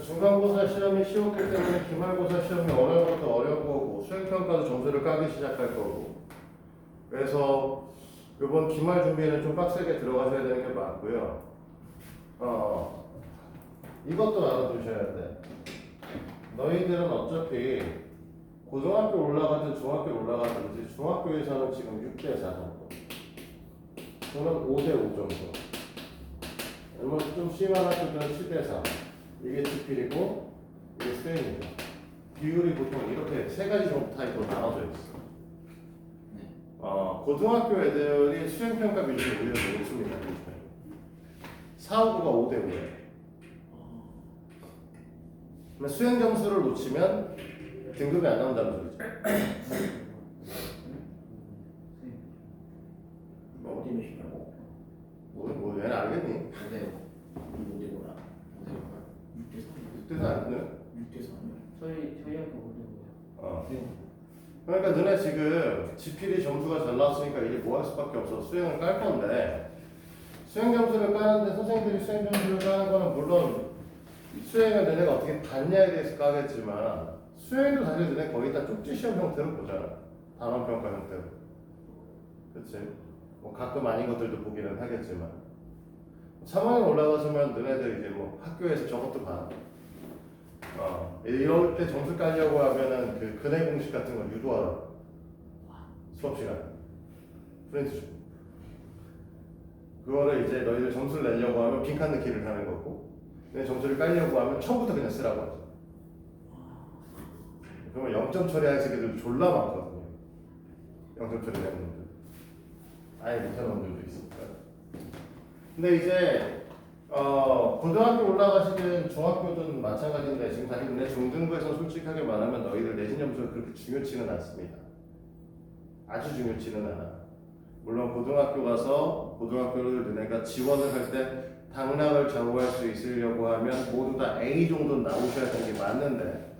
중간고사 시험이 쉬웠기 때문에 기말고사 시험이 어려운 것도 어려운 거고 수행평가도 점수를 까기 시작할 거고 그래서 이번 기말 준비에는 좀 빡세게 들어가셔야 되는 게 맞고요. 이것도 알아두셔야 돼. 너희들은 어차피 고등학교 올라가든 중학교 올라가든지 중학교에서는 지금 6대 4 정도 저는 5대 5 정도 아니면 좀 심한 학교들은 7대 3 이게 지필이고 이게 수행이죠. 비율이 보통 이렇게 세 가지 정도 타입으로 나눠져 있어. 고등학교 애들이 수행평가 비율이 오히려 더 높습니다. 4, 5가 5대 5예요. 수행 점수를 놓치면 등급이 안 나온다는 소리죠. 어디 몇이냐고? 뭐 얘는 알겠니? 어디요? 어디 뭐라? 6대 4 아니네? 6대 3이요? 저희한테 오는 그러니까 너네 지금 지필이 점수가 잘 나왔으니까 이제 뭐 할 수밖에 없어. 수행을 깔 건데 수행 점수를 까는데 선생님들이 수행 점수를 까는 거는 물론 수행을 너네가 어떻게 봤냐에 대해서 까겠지만 수행도 사실 너네 거의 다 쪽지 시험 형태로 보잖아. 단원 평가 형태로. 그치? 뭐 가끔 아닌 것들도 보기는 하겠지만 3학년 올라가서면 너네들 이제 뭐 학교에서 저것도 봐. 이럴 때 점수 깔려고 하면은 그 근해 공식 같은 걸 유도하라. 수업 시간. 프린트 줘. 그거를 이제 너희들 점수를 내려고 하면 빈칸 넣기를 하는 거고, 내 점수를 깔려고 하면 처음부터 그냥 쓰라고 하죠. 그러면 0점 처리할 새끼들 졸라 많거든요. 0점 처리하는 놈들. 아예 못하는 놈들도 있으니까. 근데 이제 고등학교 올라가시든 중학교든 마찬가지인데 지금 사실 내 중등부에서 솔직하게 말하면 너희들 내신 점수가 그렇게 중요치는 않습니다. 아주 중요치는 않아. 물론 고등학교 가서 고등학교를 너네가 지원을 할 때 당락을 좌우할 수 있으려고 하면 모두 다 A 정도는 나오셔야 되는 게 맞는데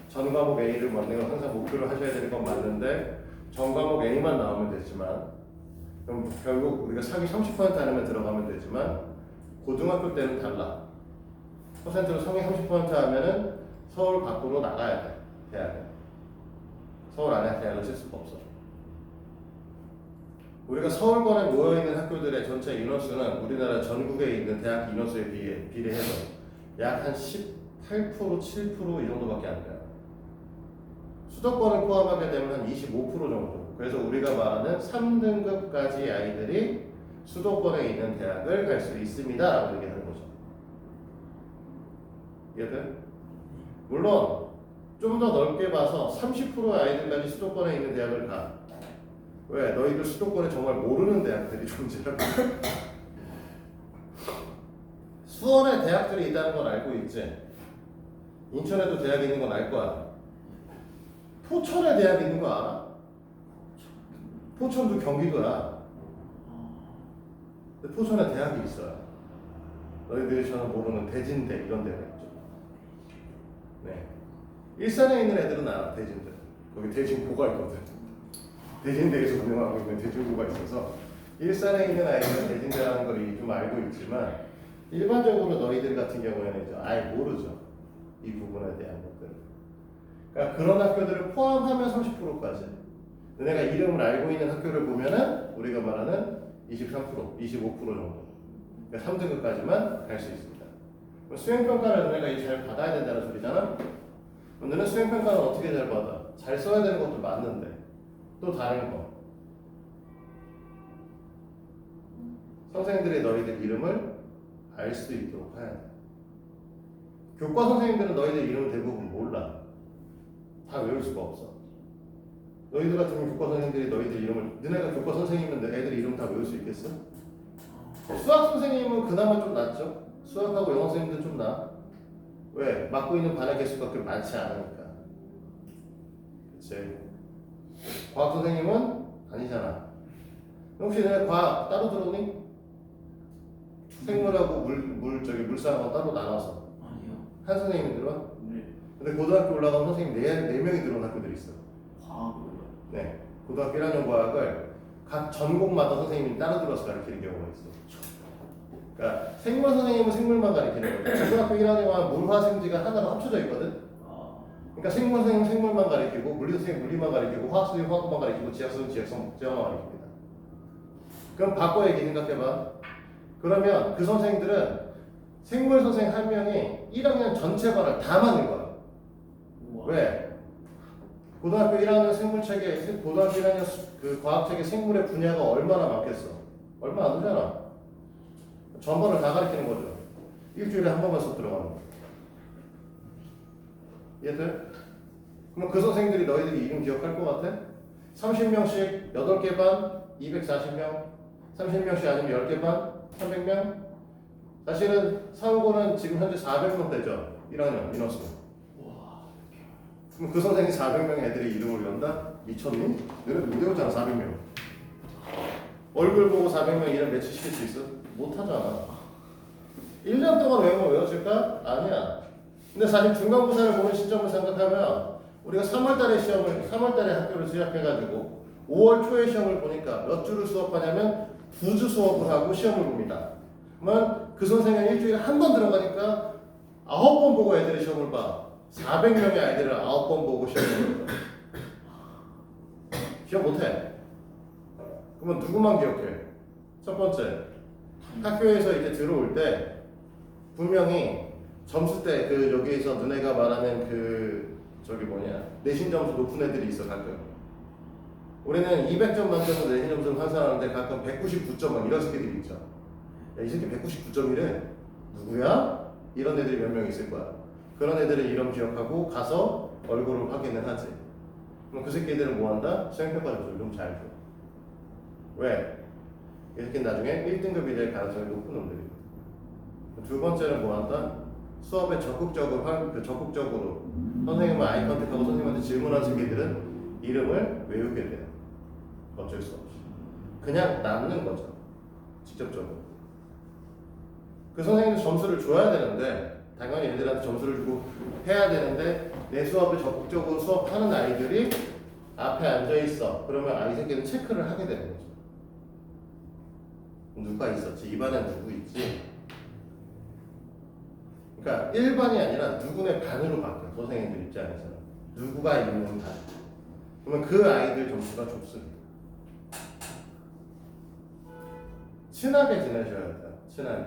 전 과목 A를 먼저 항상 목표로 하셔야 되는 건 맞는데 전 과목 A만 나오면 되지만 그럼 결국 우리가 상위 30% 안에만 들어가면 되지만 고등학교 때는 달라. 퍼센트로 상위 30% 하면은 서울 밖으로 나가야 돼. 대학에. 서울 안에 대학을 칠 수가 없어. 우리가 서울권에 모여있는 학교들의 전체 인원수는 우리나라 전국에 있는 대학 인원수에 비례해서 약 한 18%, 7% 이 정도밖에 안 돼요. 수도권을 포함하게 되면 한 25% 정도. 그래서 우리가 말하는 3등급까지 아이들이 수도권에 있는 대학을 갈 수 있습니다 라고 얘기하는 거죠. 이해돼? 물론 좀 더 넓게 봐서 30%의 아이들까지 수도권에 있는 대학을 가. 왜? 너희들 수도권에 정말 모르는 대학들이 존재하고 수원에 대학들이 있다는 건 알고 있지? 인천에도 대학이 있는 건 알 거야. 포천에 대학이 있는 거 알아? 포천도 경기도야. 근데 포천에 대학이 있어요. 너희들이 전혀 모르는 대진대 이런 데가 있죠. 네. 일산에 있는 애들은 알아, 대진대. 거기 대진고가 있거든. 대진대에서 운영하고 있는 대진고가 있어서 일산에 있는 아이들은 대진대라는 걸 좀 알고 있지만 일반적으로 너희들 같은 경우에는 이제 아예 모르죠. 이 부분에 대한 것들. 그러니까 그런 학교들을 포함하면 30%까지. 너네가 이름을 알고 있는 학교를 보면은 우리가 말하는 23%, 25% 정도. 그러니까 3등급까지만 갈 수 있습니다. 수행평가를 너네가 잘 받아야 된다는 소리잖아? 너네 수행평가는 어떻게 잘 받아? 잘 써야 되는 것도 맞는데 또 다른 거. 선생님들이 너희들 이름을 알 수 있도록 해야 돼. 교과 선생님들은 너희들 이름을 대부분 몰라. 다 외울 수가 없어. 너희들 같은 교과 선생님들이 너희들 이름을 너네가 교과 선생님인데 애들 이름 다 외울 수 있겠어? 수학 선생님은 그나마 좀 낫죠. 수학하고 영어 선생님들 좀 나. 왜? 맡고 있는 반의 개수가 그렇게 많지 않으니까. 그치? 과학 선생님은 아니잖아. 혹시 너네 과학 따로 들어오니? 생물하고 물상하고 따로 나눠서. 아니요. 한 선생님이 들어와? 네. 근데 고등학교 올라가면 선생님 4명이 들어온 학교들이 있어. 과학을요? 네. 고등학교 1학년 과학을 각 전공마다 선생님이 따로 들어서 가르치는 경우가 있어. 그러니까 생물 선생님은 생물만 가르치는 거예요. 고등학교 1학년은 물화생지가 하나로 합쳐져 있거든. 그러니까 생물 선생님 생물만 가르치고 물리 선생님 물리만 가르치고 화학 선생님 화학만 가르치고 지학 선생님 지학만 가르칩니다. 그럼 바꿔 얘기 생각해봐. 그러면 그 선생님들은 생물 선생님 한 명이 1학년 전체 반을 다 맞는 거야. 우와. 왜? 고등학교 1학년 생물책에 고등학교 1학년 그 과학책의 생물의 분야가 얼마나 많겠어? 얼마 안 되잖아. 전반을 다 가르치는 거죠. 일주일에 한 번만 수업 들어가는 거. 이해돼? 그럼 그 선생님들이 너희들이 이름 기억할 것 같아? 30명씩 8개 반 240명 30명씩 아니면 10개 반 300명. 사실은 상고는 지금 현재 400명 되죠. 1학년 인원수. 그럼 그 선생님 400명 애들이 이름을 외운다? 미쳤니? 너네 못 외우잖아 400명. 얼굴 보고 400명 이름 매치시킬 수 있어? 못하잖아. 1년 동안 외우면 외워질까? 아니야. 근데 사실 중간고사를 보는 시점을 생각하면 우리가 3월달에 학교를 시작해가지고 5월 초에 시험을 보니까 몇 주를 수업하냐면 9주 수업을 하고 시험을 봅니다. 그러면 그 선생님 일주일에 한 번 들어가니까 9번 보고 애들이 시험을 봐. 400명의 아이들을 9번 보고 시험을 봐. 시험 못해. 그러면 누구만 기억해? 첫 번째, 학교에서 이제 들어올 때 분명히 점수 때 그 여기에서 너네가 말하는 그 저기 뭐냐 내신 점수 높은 애들이 있어 가끔. 우리는 200점 만점으로 내신 점수를 환산하는데 가끔 199점 막 이런 새끼들이 있죠. 야, 이 새끼 199점이래. 누구야? 이런 애들이 몇 명 있을 거야. 그런 애들은 이름 기억하고 가서 얼굴을 확인을 하지. 그럼 그 새끼들은 뭐 한다? 수행평가 점수를 좀 잘 줘. 왜? 이 새끼는 나중에 1등급이 될 가능성이 높은 놈들이거든. 두 번째는 뭐 한다? 수업에 적극적으로 선생님과 아이 컨택하고 선생님한테 질문한 새끼들은 이름을 외우게 돼요. 어쩔 수 없이. 그냥 남는 거죠. 직접적으로. 그 선생님도 점수를 줘야 되는데 당연히 애들한테 점수를 주고 해야 되는데 내 수업에 적극적으로 수업하는 아이들이 앞에 앉아 있어. 그러면 이 새끼는 체크를 하게 되는 거죠. 누가 있었지? 이 반에 누구 있지? 그러니까 1반이 아니라 누구네 반으로 바뀌어. 선생님들 입장에서는 누구가 있는 반. 그러면 그 아이들 점수가 좋습니다. 친하게 지내셔야 돼요. 친하게.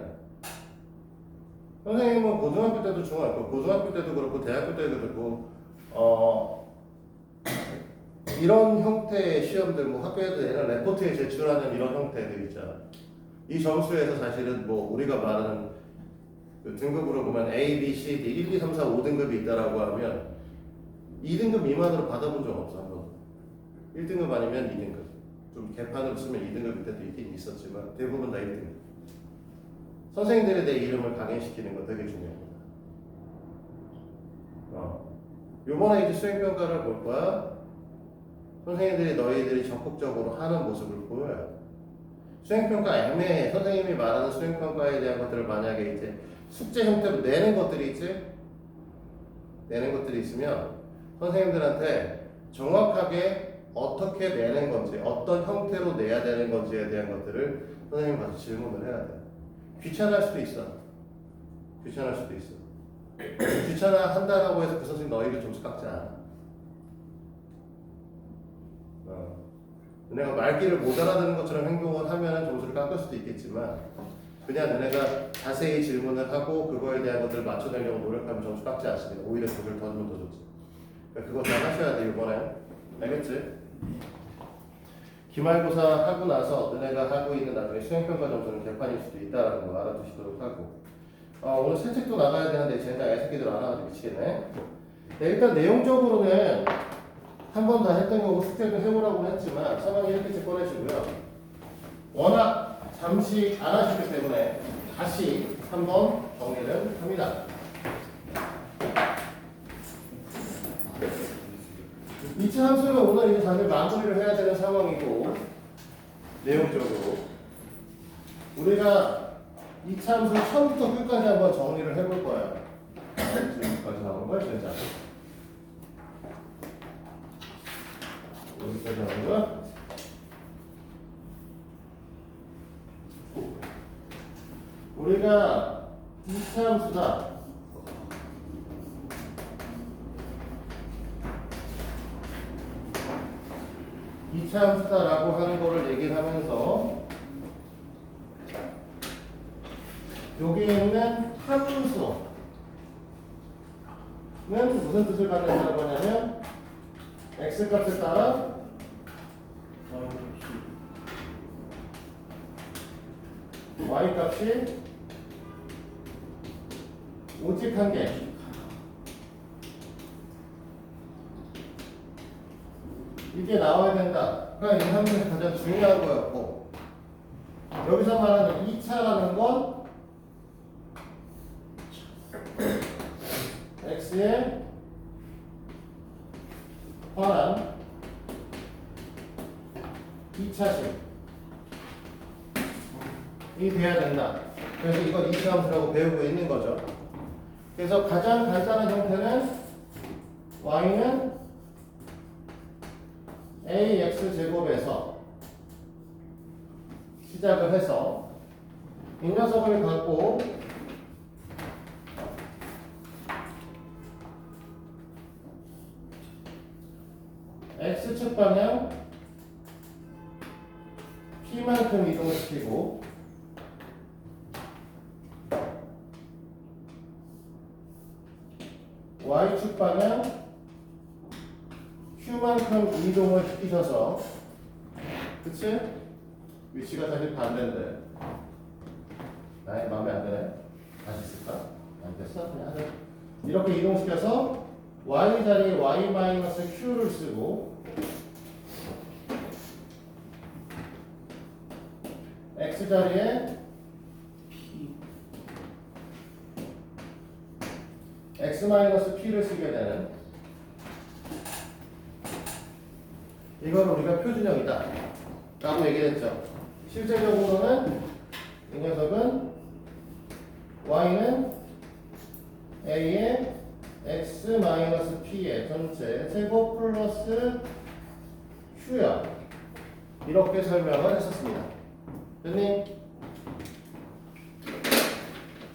선생님은 고등학교 때도 고등학교 때도 그렇고 대학교 때도 그렇고 이런 형태의 시험들 뭐 학교에도 얘는 레포트에 제출하는 이런 형태들 있잖아. 이 점수에서 사실은 뭐 우리가 말하는 그 등급으로 보면 A, B, C, D 1, 2, 3, 4, 5등급이 있다라고 하면 2등급 미만으로 받아본 적 없어 한 번. 1등급 아니면 2등급. 좀 개판으로 쓰면 2등급일 때도 있긴 있었지만 대부분 다 1등급. 선생님들이 내 이름을 각인시키는 거 되게 중요합니다. 요번에 이제 수행평가를 볼 거야. 선생님들이 너희들이 적극적으로 하는 모습을 보여야 돼. 수행평가 애매해. 선생님이 말하는 수행평가에 대한 것들을 만약에 이제 숙제 형태로 내는 것들이 있지? 내는 것들이 있으면 선생님들한테 정확하게 어떻게 내는 건지 어떤 형태로 내야 되는 건지에 대한 것들을 선생님 가서 질문을 해야 돼. 귀찮을 수도 있어. 귀찮을 수도 있어. 귀찮아한다라고 해서 그 선생님 너희를 점수 깎지 않아. 너네가 말귀를 못 알아듣는 것처럼 행동을 하면 점수를 깎을 수도 있겠지만 그냥 너네가 자세히 질문을 하고 그거에 대한 것들을 맞춰내려고 노력하면 점수 깎지 않습니다. 오히려 점수를 더 주면 더 좋지. 그러니까 그거 잘 하셔야 돼 이번에. 알겠지? 기말고사 하고 나서 너네가 하고 있는 나중에 수행평가 점수는 개판일 수도 있다는 거 알아두시도록 하고 오늘 새 책도 나가야 되는데 쟤가 애새끼들 안 와가지고 미치겠네. 네, 일단 내용적으로는 한 번 다 했던 거고 숙제도 해보라고 했지만 상황이 이렇게 책 꺼내시고요. 워낙 잠시 안 하시기 때문에 다시 한번 정리를 합니다. 이차 함수는 오늘 이제 다들 마무리를 해야 되는 상황이고 내용적으로 우리가 이차 함수를 처음부터 끝까지 한번 정리를 해볼 거예요. 지금까지 나온 걸 진짜 여기까지 하는 거야? 우리 우리가 2차 함수다. 이차 함수다라고 하는 거를 얘기를 하면서 여기에 있는 함수는 무슨 뜻을 갖는다고 하냐면 x값에 따라 y값이 오직 한 개. 이게 나와야 된다. 그러니까 이 함수에서 가장 중요한 거였고, 여기서 말하는 2차라는 건 x의 관한 2차식이 돼야 된다. 그래서 이걸 2차 함수라고 배우고 있는 거죠. 그래서 가장 간단한 형태는 y는 ax 제곱에서 시작을 해서 이 녀석을 갖고 x축 방향 p만큼 이동시키고 y축 방향 q만큼 이동을 시키셔서, 그치? 위치가 사실 반대인데 나의 마음에 안 드네. 다시 쓸까? 안 됐어? 그냥 하자. 이렇게 이동시켜서 y 자리에 y-q를 쓰고 x 자리에 x-p를 쓰게 되는, 이걸 우리가 표준형이다 라고 얘기했죠. 실제적으로는 이 녀석은 y는 a의 x-p의 전체 제곱 플러스 q야, 이렇게 설명을 했었습니다. 됐니?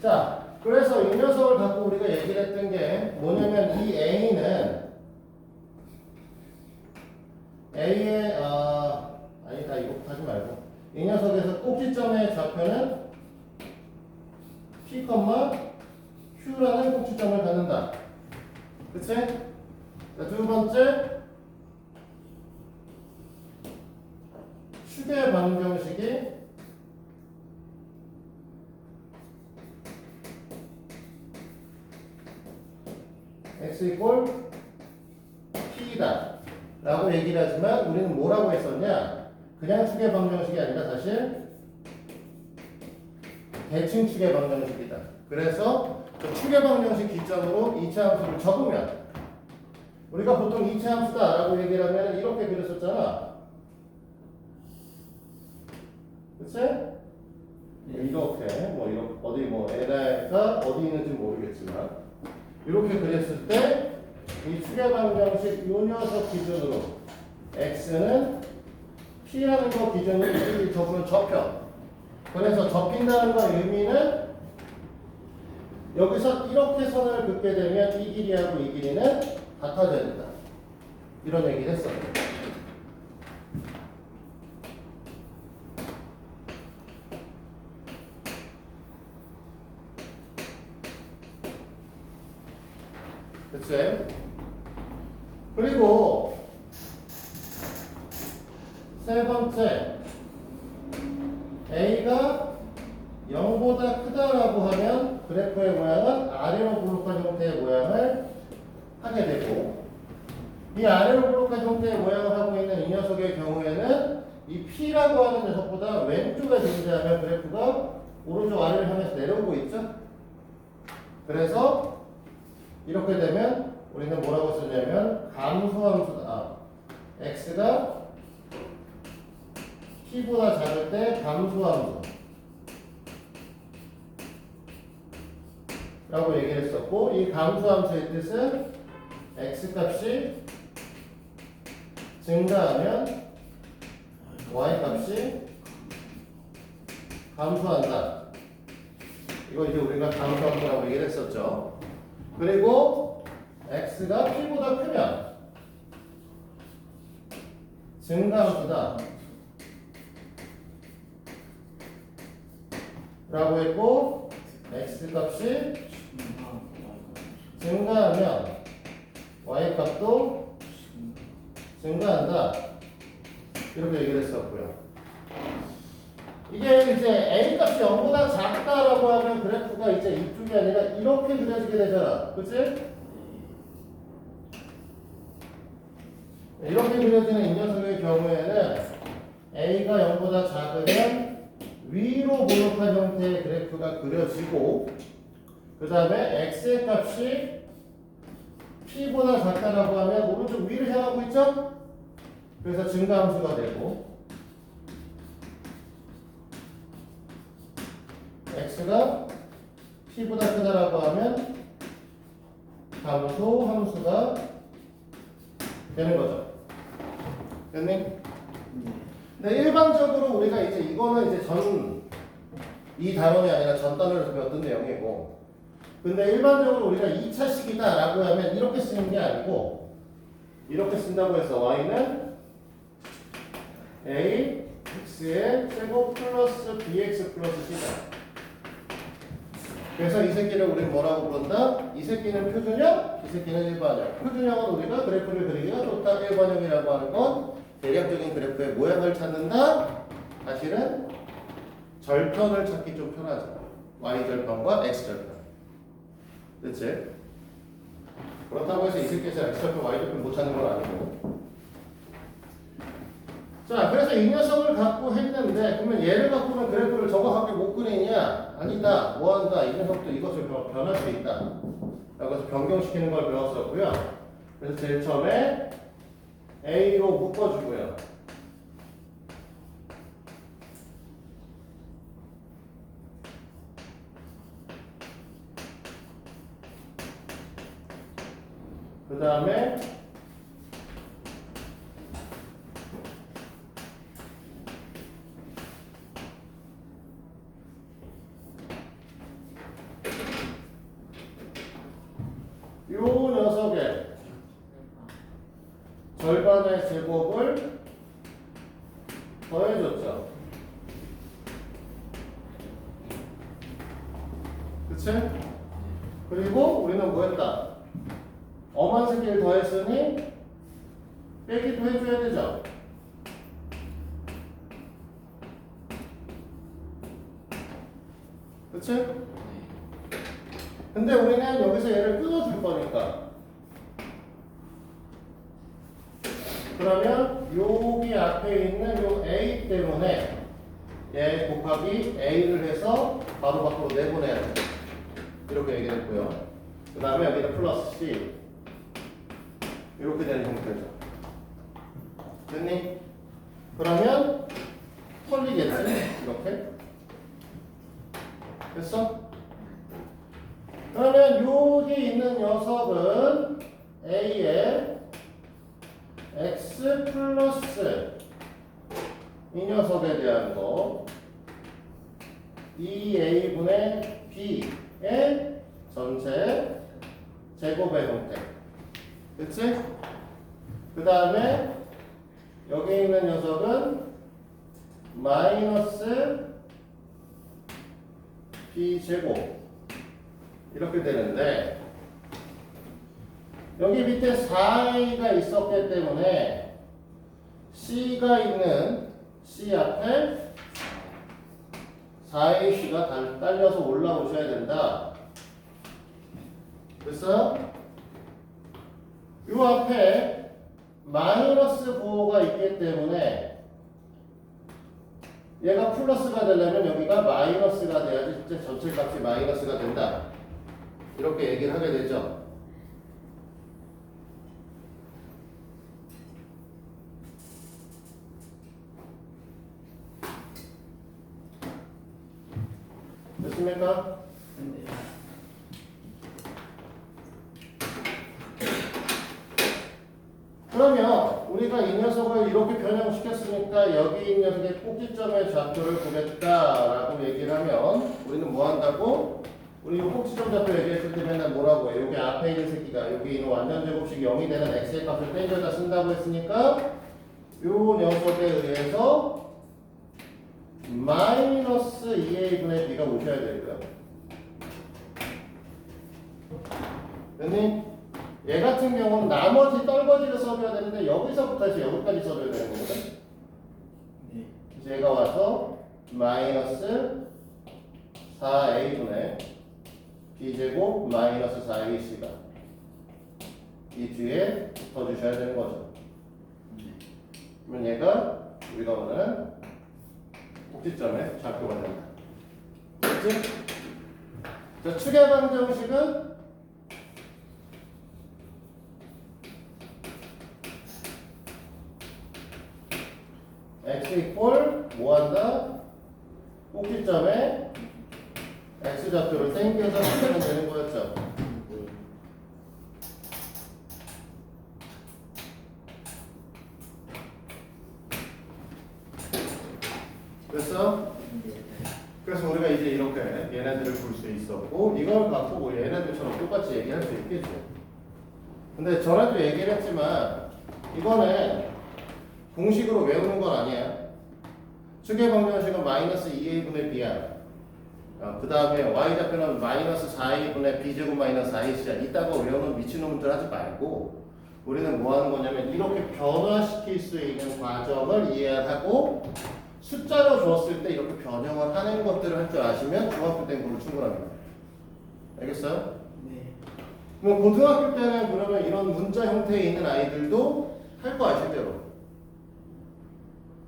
자, 그래서 이 녀석을 갖고 우리가 얘기를 했던 게 뭐냐면, 이 a는 a의 아니다, 이거 하지 말고 이 녀석에서 꼭지점의 좌표는 p, q라는 꼭지점을 갖는다. 그치? 자, 두 번째, 축의 방정식이 x 이퀄 p이다 라고 얘기를 하지만 우리는 뭐라고 했었냐? 그냥 축의 방정식이 아니라 사실 대칭축의 방정식이다. 그래서 그 축의 방정식 기점으로 2차 함수를 적으면, 우리가 보통 2차 함수다 라고 얘기를 하면 이렇게 그렸었잖아. 그치? 이렇게 이렇게 어디 에다가 어디 있는지 모르겠지만 이렇게 그렸을 때 이 축의 방정식 요 녀석 기준으로 x는 p라는 거 기준으로 이 접으면 접혀. 그래서 접힌다는 거 의미는 여기서 이렇게 선을 긋게 되면 이 길이하고 이 길이는 같아져야 된다. 이런 얘기를 했어요. 그치? 그리고 세 번째, a가 0보다 크다라고 하면 그래프의 모양은 아래로 블록한 형태의 모양을 하게 되고, 이 아래로 블록한 형태의 모양을 하고 있는 이 녀석의 경우에는 이 p라고 하는 녀석보다 왼쪽에 존재하면 그래프가 오른쪽 아래를 향해서 내려오고 있죠. 그래서 이렇게 되면 우리는 뭐라고 쓰냐면 감소함수다. x가 p보다 작을 때 감소함수 라고 얘기를 했었고, 이 감소함수의 뜻은 x값이 증가하면 y값이 감소한다, 이거 이제 우리가 감소함수라고 얘기를 했었죠. 그리고 x가 p보다 크면 증가함수다 라고 했고, x 값이 증가하면 y 값도 증가한다, 이렇게 얘기를 했었고요. 이게 이제 a 값이 0보다 작다라고 하면 그래프가 이제 이쪽이 아니라 이렇게 그려지게 되잖아, 그치? 이렇게 그려지는 이 녀석의 경우에는 a가 0보다 작으면 위로 모욕한 형태의 그래프가 그려지고, 그 다음에 x의 값이 p보다 작다라고 하면 오른쪽 위를 향하고 있죠? 그래서 증가함수가 되고, x가 p보다 크다라고 하면 감소함수가 되는 거죠. 됐니? 근데 일반적으로 우리가 이제 이거는 이제 이 단원이 아니라 전 단원에서 배웠던 내용이고, 근데 일반적으로 우리가 2차식이다라고 하면 이렇게 쓰는 게 아니고, 이렇게 쓴다고 해서 y는 a x의 제곱 플러스 bx 플러스 c다. 그래서 이 새끼를 우리는 뭐라고 부른다? 이 새끼는 표준형, 이 새끼는 일반형. 표준형은 우리가 그래프를 그리기가 좋다. 일반형이라고 하는 건 대략적인 그래프의 모양을 찾는다. 사실은 절편을 찾기 좀 편하죠. y절편과 x절편. 그치? 그렇다고 해서 이 새끼에서 x절편, y절편 못 찾는 건 아니고. 자, 그래서 이 녀석을 갖고 했는데, 그러면 얘를 갖고는 그래프를 정확하게 못 그리냐? 아니다. 뭐 한다? 이 녀석도 이것을 변할 수 있다. 라고 해서 변경시키는 걸 배웠었고요. 그래서 제일 처음에 A로 묶어주고요. 그 다음에 요 녀석의 절반의 제곱을 더해줬죠. 그치? 그리고 우리는 뭐 했다? 엄한 새끼를 더했으니 빼기도 해줘야 되죠. 그치? 근데 우리는 여기서 얘를 끊어줄 거니까, 그러면 여기 앞에 있는 요 A 때문에 얘 곱하기 A를 해서 바로 밖으로 내보내야 돼. 이렇게 얘기했고요. 그 다음에 여기다 플러스 C, 이렇게 되는 형태죠. 됐니? 그러면 털리겠지? 이렇게. 됐어? 그러면 여기 있는 녀석은 A의 X 플러스 이 녀석에 대한 거 2A분의 B의 전체 제곱의 형태. 그치? 그 다음에 여기 있는 녀석은 마이너스 B제곱 이렇게 되는데, 여기 밑에 4A가 있었기 때문에 C가 있는 C 앞에 4AC가 딸려서 올라오셔야 된다. 그래서 이 앞에 마이너스 부호가 있기 때문에 얘가 플러스가 되려면 여기가 마이너스가 돼야지 진짜 전체 값이 마이너스가 된다. 이렇게 얘기를 하게 되죠. 됐습니까? 그러면 우리가 이 녀석을 이렇게 변형시켰으니까 여기 이 녀석의 꼭지점의 좌표를 구했다라고 얘기를 하면 우리는 뭐 한다고? 우리 이 꼭지점 좌표 얘기했을 때 맨날 뭐라고 해? 여기 앞에 있는 새끼가 여기 있는 완전 제곱식이 0이 되는 x의 값을 땡겨다 쓴다고 했으니까 요 녀석에 의해서 마이너스 2a분의 b가 오셔야 되고요. 됐니? 얘 같은 경우는 나머지 떨거지를 써줘야 되는데 여기서부터 해서 여기까지 써줘야 되는 거거든. 네. 그래서 얘가 와서 마이너스 4a분의 b제곱 마이너스 4ac가 이 뒤에 붙어주셔야 되는 거죠. 그러면 얘가 우리가 원하는 꼭지점의 좌표가 된다. 됐지? 자, 축의 방정식은 x 이퀄 뭐한다? 꼭지점에 x 좌표를 땡겨서 쓰면 되는 거였죠. 그래서 우리가 이제 이렇게 얘네들을 볼 수 있었고 이걸 갖고 뭐 얘네들처럼 똑같이 얘기할 수 있겠죠. 근데 전에도 얘기를 했지만 이거는 공식으로 외우는 건 아니야. 축의 방정식은 마이너스 2a분의 b야. 그 다음에 y좌표는 마이너스 4a분의 b제곱 마이너스 4ac야. 이따가 외우는 미친놈들 하지 말고 우리는 뭐 하는 거냐면 이렇게 변화시킬 수 있는 과정을 이해하고 숫자로 줬을 때 이렇게 변형을 하는 것들을 할 줄 아시면 중학교 때는 그걸로 충분합니다. 알겠어요? 네. 그럼 고등학교 때는 그러면 이런 문자 형태에 있는 아이들도 할 거 아실 대로.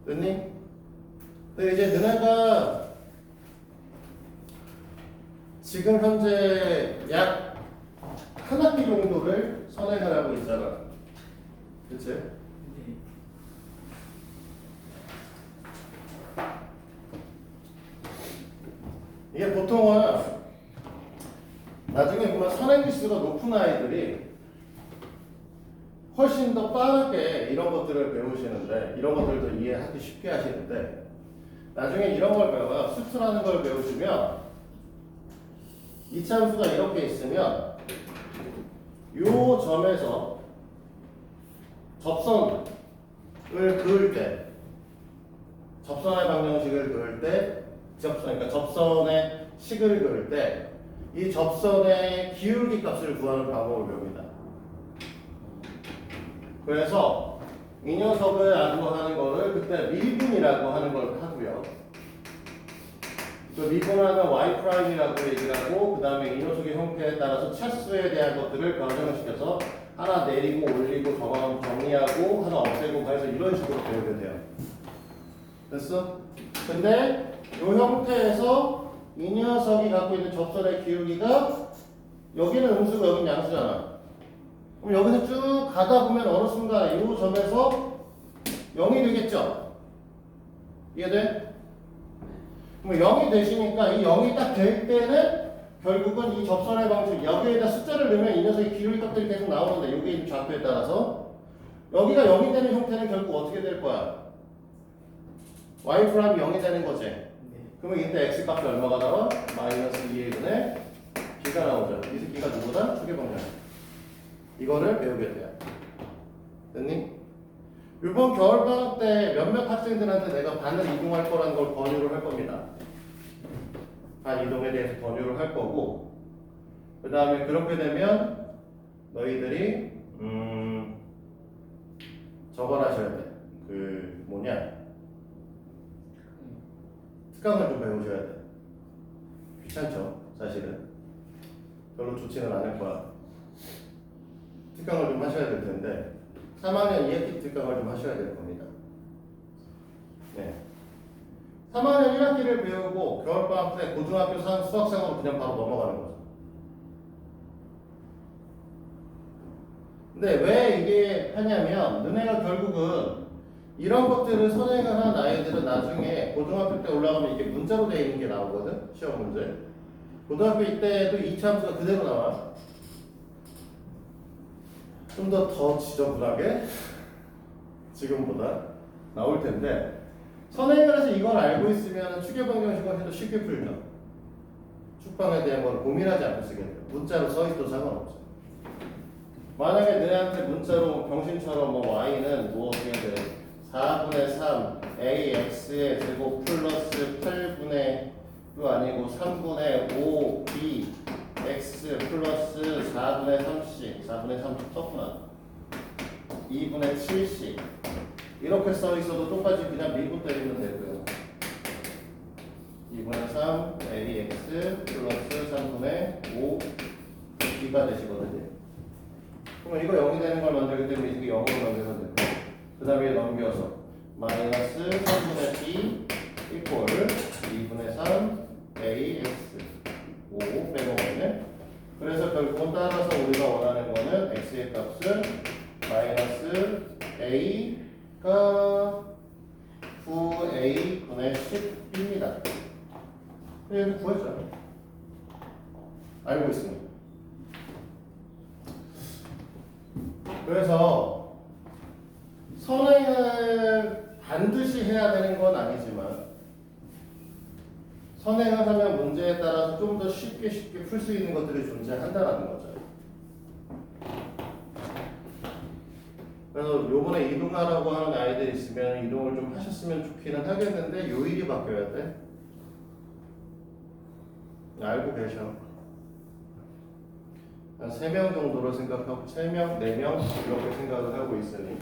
됐니? 근데 이제 너네가 지금 현재 약 한 학기 정도를 선행을 하고 있잖아. 그치? 네. 이게 보통은 나중에 보면 선행 지수가 높은 아이들이 훨씬 더 빠르게 이런 것들을 배우시는데 이런 것들도 이해하기 쉽게 하시는데 나중에 이런 걸 배워요. 수트라는 걸 배우시면 이차함수가 이렇게 있으면 요 점에서 접선을 그을 때 접선의 방정식을 그을 때 그러니까 접선의 식을 그을 때 이 접선의 기울기 값을 구하는 방법을 배웁니다. 그래서 이 녀석을 안구하는 거를 그때 미분이라고 하는 걸 하고요. 그 미분하는 y'이라고 얘기를 하고 그 다음에 이 녀석의 형태에 따라서 차수에 대한 것들을 변형을 시켜서 하나 내리고 올리고 정리하고 하나 없애고 해서 이런 식으로 배우게 돼요. 됐어? 근데 이 형태에서 이 녀석이 갖고 있는 접선의 기울기가 여기는 음수고 여기는 양수잖아. 그럼 여기서 쭉 가다 보면 어느 순간 이 점에서 0이 되겠죠? 이해돼? 그럼 0이 되시니까 이 0이 딱 될 때는 결국은 이 접선의 방식 여기에다 숫자를 넣으면 이 녀석의 기울기 값들이 계속 나오는데 여기 있는 좌표에 따라서 여기가 0이 되는 형태는 결국 어떻게 될 거야? y' 0이 되는 거지. 그러면 이때 x 값이 얼마가 나와? 마이너스 2a분의 b가 나오죠. 이 새끼가 누구다? 축의 방정. 이거를 배우게 돼요. 됐니? 이번 겨울방학 때 몇몇 학생들한테 내가 반을 이동할 거라는 걸 권유를 할 겁니다. 반 이동에 대해서 권유를 할 거고 그 다음에 그렇게 되면 너희들이 저걸 하셔야 돼. 그 뭐냐 특강을 좀 배우셔야 돼. 귀찮죠 사실은. 별로 좋지는 않을 거야. 특강을 좀 하셔야 될 텐데 3학년 2학기 특강을 좀 하셔야 될 겁니다. 네. 3학년 1학기를 배우고 겨울방학 때 고등학교 수학상으로 그냥 바로 넘어가는 거죠. 근데 왜 이게 하냐면 너네가 결국은 이런 것들을 선행을 한 아이들은 나중에 고등학교 때 올라가면 이게 문자로 되어 있는 게 나오거든. 시험 문제. 고등학교 이때도 2차 함수가 그대로 나와. 좀 더 지저분하게 지금보다 나올 텐데 선행을 해서 이걸 알고 있으면 추계방정식은 해도 쉽게 풀죠. 축방에 대한 걸 고민하지 않고 쓰게 돼요. 문자로 써있어도 상관없죠. 만약에 너네한테 문자로 병신처럼 뭐 y는 뭐 어떻게 돼? 4분의 3 ax의 제곱 플러스 8분의 또 아니고 3분의 5 b x 플러스 4분의 3c 4분의 30 썼구나 2분의 7c 이렇게 써 있어도 똑같이 그냥 밀고 때리면 되고요. 2분의 3 ax 플러스 3분의 5 b가 되시거든요. 그러면 이거 0이 되는 걸 만들기 때문에 이게 0으로 만들면 되고 그 다음에 넘겨서 마이너스 3분의 b 이퀄 2분의 3 ax 5 빼먹었네. 그래서 결국은 따라서 우리가 원하는 거는 x의 값은 마이너스 a가 9a 분의 10입니다. 여기 구했죠. 알고 있습니다. 그래서 선행을 반드시 해야 되는 건 아니지만 선행을 하면 문제에 따라서 좀 더 쉽게 풀 수 있는 것들이 존재한다는 거죠. 그래서 요번에 이동하라고 하는 아이들이 있으면 이동을 좀 하셨으면 좋기는 하겠는데 요일이 바뀌어야 돼. 알고 계셔. 한 3명 정도로 생각하고 3명, 4명 이렇게 생각을 하고 있으니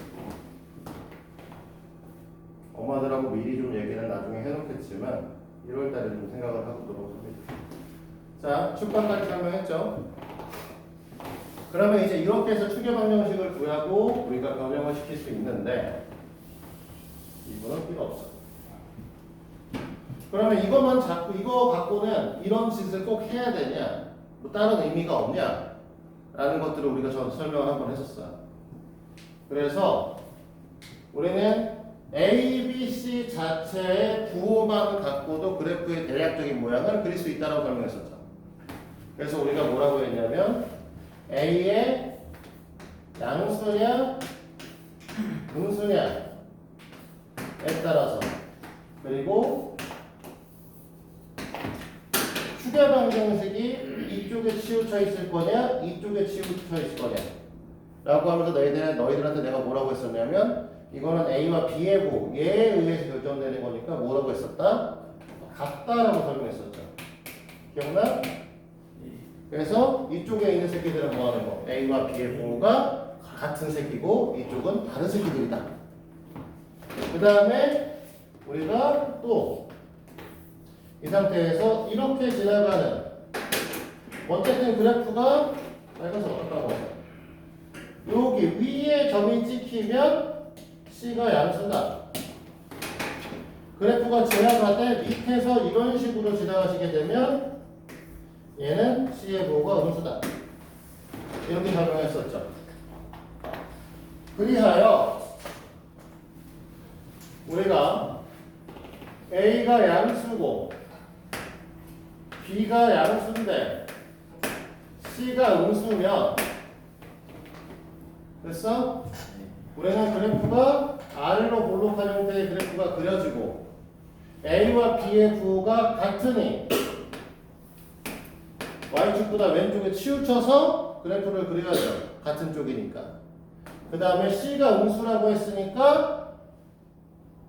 엄마들하고 미리 좀 얘기는 나중에 해놓겠지만 1월달에 좀 생각을 해보도록 합니다. 자, 축방까지 설명했죠? 그러면 이제 이렇게 해서 추계방정식을 구하고 우리가 변형을 시킬 수 있는데 이거는 필요 없어. 그러면 이것만 잡고 이거 갖고는 이런 짓을 꼭 해야 되냐? 뭐 다른 의미가 없냐? 라는 것들을 우리가 설명을 한번 했었어요. 그래서 우리는 A, B, C 자체의 부호만 갖고도 그래프의 대략적인 모양을 그릴 수 있다고 설명했었죠. 그래서 우리가 뭐라고 했냐면 A의 양수냐 음수냐에 따라서 그리고 추계방정식이 이쪽에 치우쳐 있을 거냐 이쪽에 치우쳐 있을 거냐 라고 하면서 너희들한테 내가 뭐라고 했었냐면 이거는 A와 B의 부 얘에 의해서 결정되는 거니까 뭐라고 했었다? 같다라고 설명했었죠. 기억나? 그래서 이쪽에 있는 새끼들은 뭐 하는 거? A와 B의 부호가 같은 새끼고 이쪽은 다른 새끼들이다. 그 다음에 우리가 또 이 상태에서 이렇게 지나가는 어쨌든 그래프가 빨간색 어떤 거? 여기 위에 점이 찍히면 C가 양수다. 그래프가 지나가되 밑에서 이런 식으로 지나가시게 되면 얘는 C의 부호가 음수다. 이렇게 설명했었죠. 그리하여 우리가 A가 양수고 B가 양수인데 C가 음수면 됐어? 우리는 그래프가 R로 볼록한 형태의 그래프가 그려지고 A와 B의 부호가 같으니 Y축보다 왼쪽에 치우쳐서 그래프를 그려야죠. 같은 쪽이니까. 그 다음에 C가 음수라고 했으니까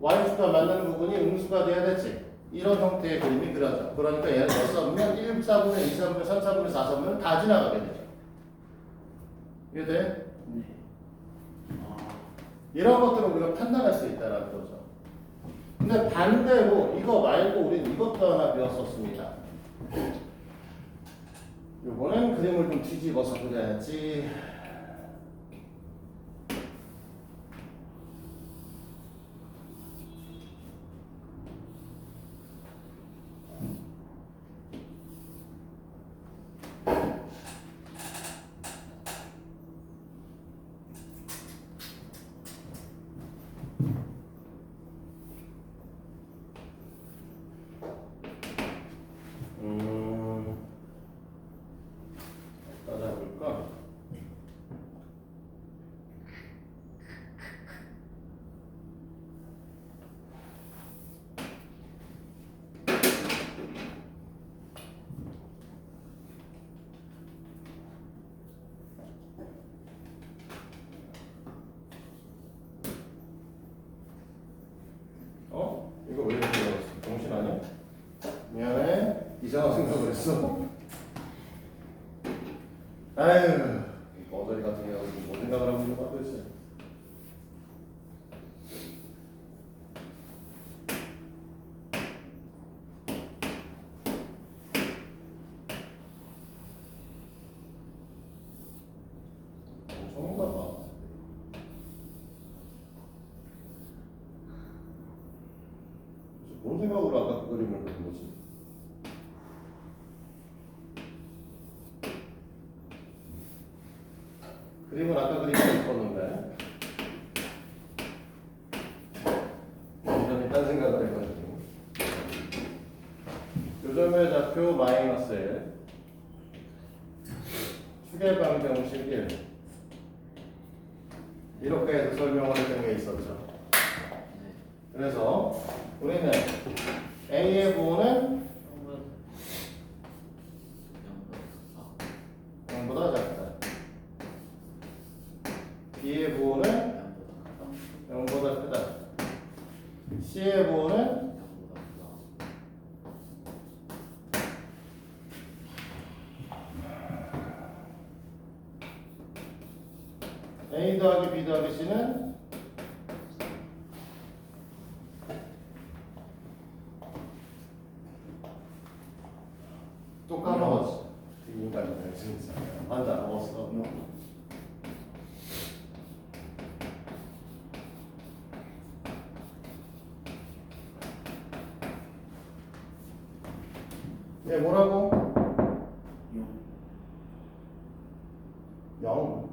Y축과 만나는 부분이 음수가 돼야 됐지. 이런 형태의 그림이 그려져. 그러니까 얘를 몇 써보면 1, 4분의 2, 4분의 3, 4분의 4, 4분의 다 지나가게 되죠. 이해돼? 네. 이런 것들을 우리가 판단할 수 있다는 거죠. 근데 반대로 이거 말고 우리는 이것도 하나 배웠었습니다. 요거는 그림을 좀 뒤집어서 그려야지. 따라해볼까? 됐어? 아유, 이 거저리 같은 게 가지고 뭐 생각을 하고 있는 거야 도대체? 전문가 봐. 뭔 생각으로 아까 그 그림을 그린 거지? 그림은 아까 그리고 싶었는데 완전히 딴 생각을 해가지고 요점의 좌표 마이너스 1 추계방정식 1 이렇게 해서 설명을 했던 게 있었죠. 그래서 우리는 A의 부호는 0보다 작다. B의 부호는 0보다 크다. C의 부호는 A 더하기 B 더하기 C는 또 까먹었어. 이 인간이네 진짜. 맞아, 먹었어. 얘 뭐라고? 0.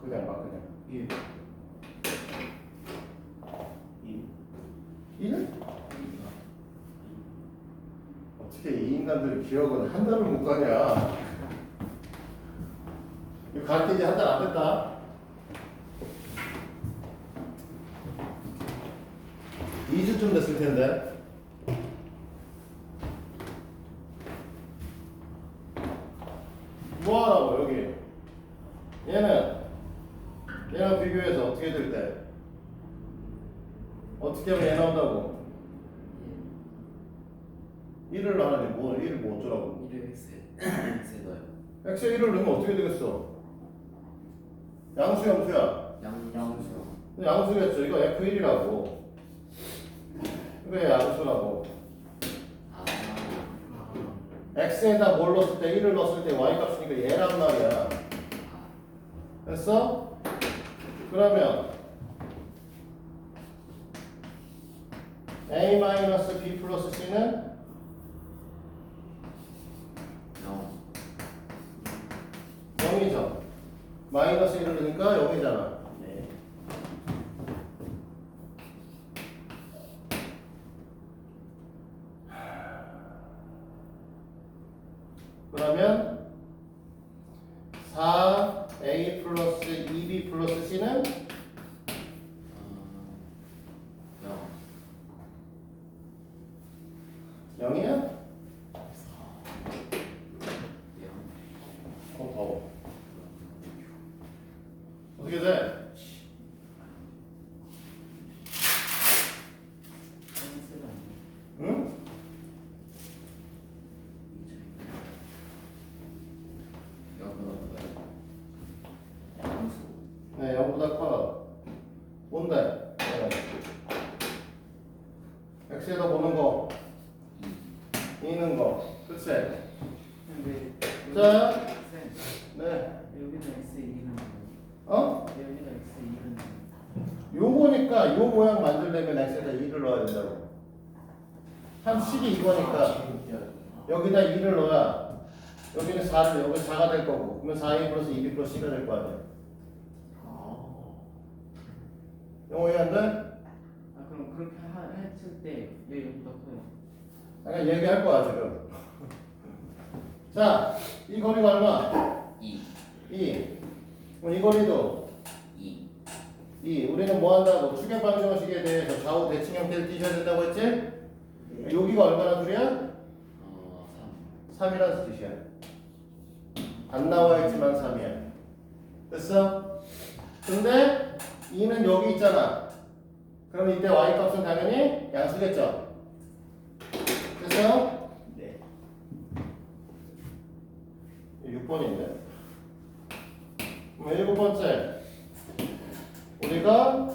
그냥 막 그냥. 1 1? 어떻게 이 인간들의 기억은 한 달을 못 가냐? 이거 가르친 지 한 달 안 됐다. 2주쯤 됐을 텐데. 뭐 하라고 여기? 얘랑 비교해서 어떻게 될 때? 어떻게 하면 얘 나온다고? 1을 나누니 뭐 1을 뭐 어쩌라고? 1을 X에 넣어요. x에 1을 넣으면 어떻게 되겠어? 양수 양수야. 양수요. 양수겠죠. 이거 f1이라고. 이거 양수라고. x에다 뭘 넣었을 때 1을 넣었을 때 y 값이니까 얘란 말이야. 됐어? 그러면 a-b 플러스 c는 0이죠. 마이너스 1을 넣으니까 0이잖아. 네. 그러면 4a 플러스 2b 플러스 c는 0이야? 더워. 어떻게 돼? 응? 네, 0보다 커. 뭔데? x에다 보는 거, 있는 거, 그치? 근데 자, 쌤, 네, 여기는 X 2는 어? 여기는 X 2는 요거니까 요 모양 만들려면 x에다 2를 넣어야 된다고. 한 식이 이거니까 여기다 2를 넣어야 여기는 4를 여기 4가 될 거고 그러면 4a 플러스 2b 플러스 c가 될 거 아니야. 영어 이해 안 돼? 아 그럼 그렇게 했을 때 왜 여기가 커요? 그냥 얘기할 거야 지금. 자, 이 거리가 얼마? 2 그럼 이 거리도 2. 우리는 뭐 한다고? 추계 방정식에 대해서 좌우 대칭 형태를 띄셔야 된다고 했지? 여기가 얼마나 둘이야? 3이라는 뜻이야. 안 나와 있지만 3이야. 됐어? 근데 2는 여기 있잖아. 그럼 이때 y 값은 당연히 양수겠죠? 됐어? 네. 6번인데. 그럼 7번째. 우리가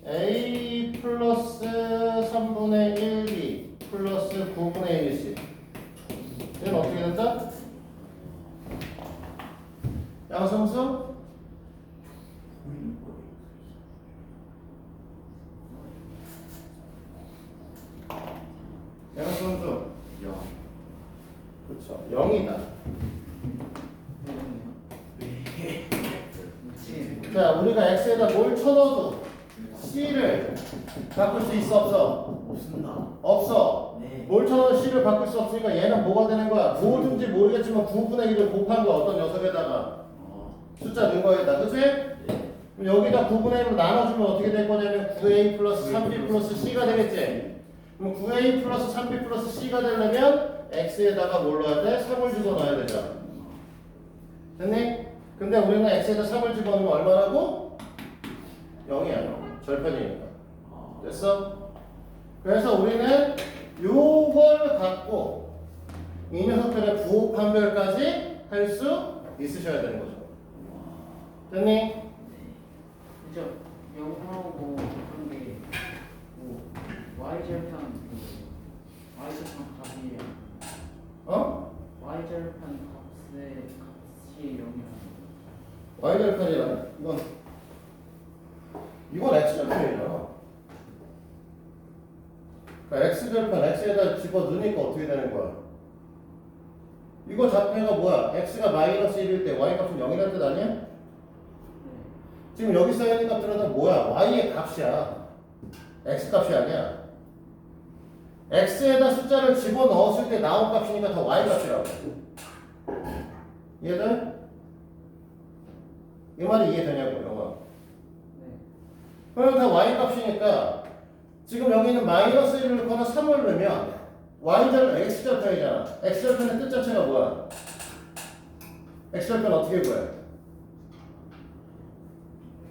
A 플러스 3분의 1B 플러스 9분의 1C. 얘는 어떻게 된다? 양성수? 양성수. 그렇죠. 0이다. 자, 우리가 x에다 뭘 쳐넣어도 c를 바꿀 수 있어 없어? 없습니다. 없어. 네. 뭘 쳐넣어도 c를 바꿀 수 없으니까 얘는 뭐가 되는 거야? 뭐든지 모르겠지만 9분의 1을 곱한 거 어떤 녀석에다가 숫자 넣은 거에다, 그치? 네. 그럼 여기다 9분의 1로 나눠주면 어떻게 될 거냐면 9a 플러스 3b 플러스 c가 되겠지? 그럼 9a 플러스 3b 플러스 c가 되려면 x에다가 뭘 넣어야 돼? 3을 집어넣어야 되잖아. 됐니? 근데 우리는 x에다 3을 집어넣으면 얼마라고? 0이야, 0. 절편이니까. 됐어? 그래서 우리는 요걸 갖고 이 녀석들의 부호 판별까지 할 수 있으셔야 되는 거죠. 됐니? 그죠? 영어하고 그런 게 뭐, Y절편 Y절편 값이 어? Y절편 값이 0이야. y절편이란 이건 x절편이잖아. 그러니까 x절편 x에다 집어넣으니까 어떻게 되는 거야? 이거 좌표가 뭐야? x가 마이너스 1일 때 y값은 0이라는 뜻 아니야? 네. 지금 여기 써있는 값들은 다 뭐야? y의 값이야. x 값이 아니야. x에다 숫자를 집어넣었을 때 나온 값이니까 다 y 값이라고. 이해돼? 이 말이 이해되냐고, 영화. 네. 그럼 다 y 값이니까 지금 여기는 마이너스 1을 넣거나 3을 넣으면 x절편이잖아. x절편의 뜻 자체가 뭐야? x절편 어떻게 구해?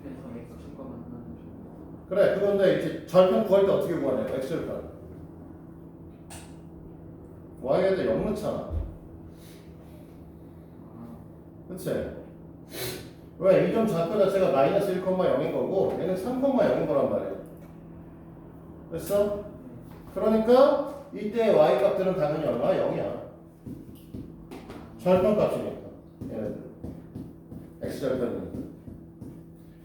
그래서 X축과 만나는 중. 그래, 그런데 이제 절편 구할 때 어떻게 구하냐고, x절편. y에다 0 넣잖아. 그치? 왜? 이 점 좌표 자체가 마이너스 1,0인 거고 얘는 3,0인 거란 말이야. 됐어? 그러니까 이때 y 값들은 당연히 얼마? 0이야. 절편 값이니까 얘네들 x절편이니까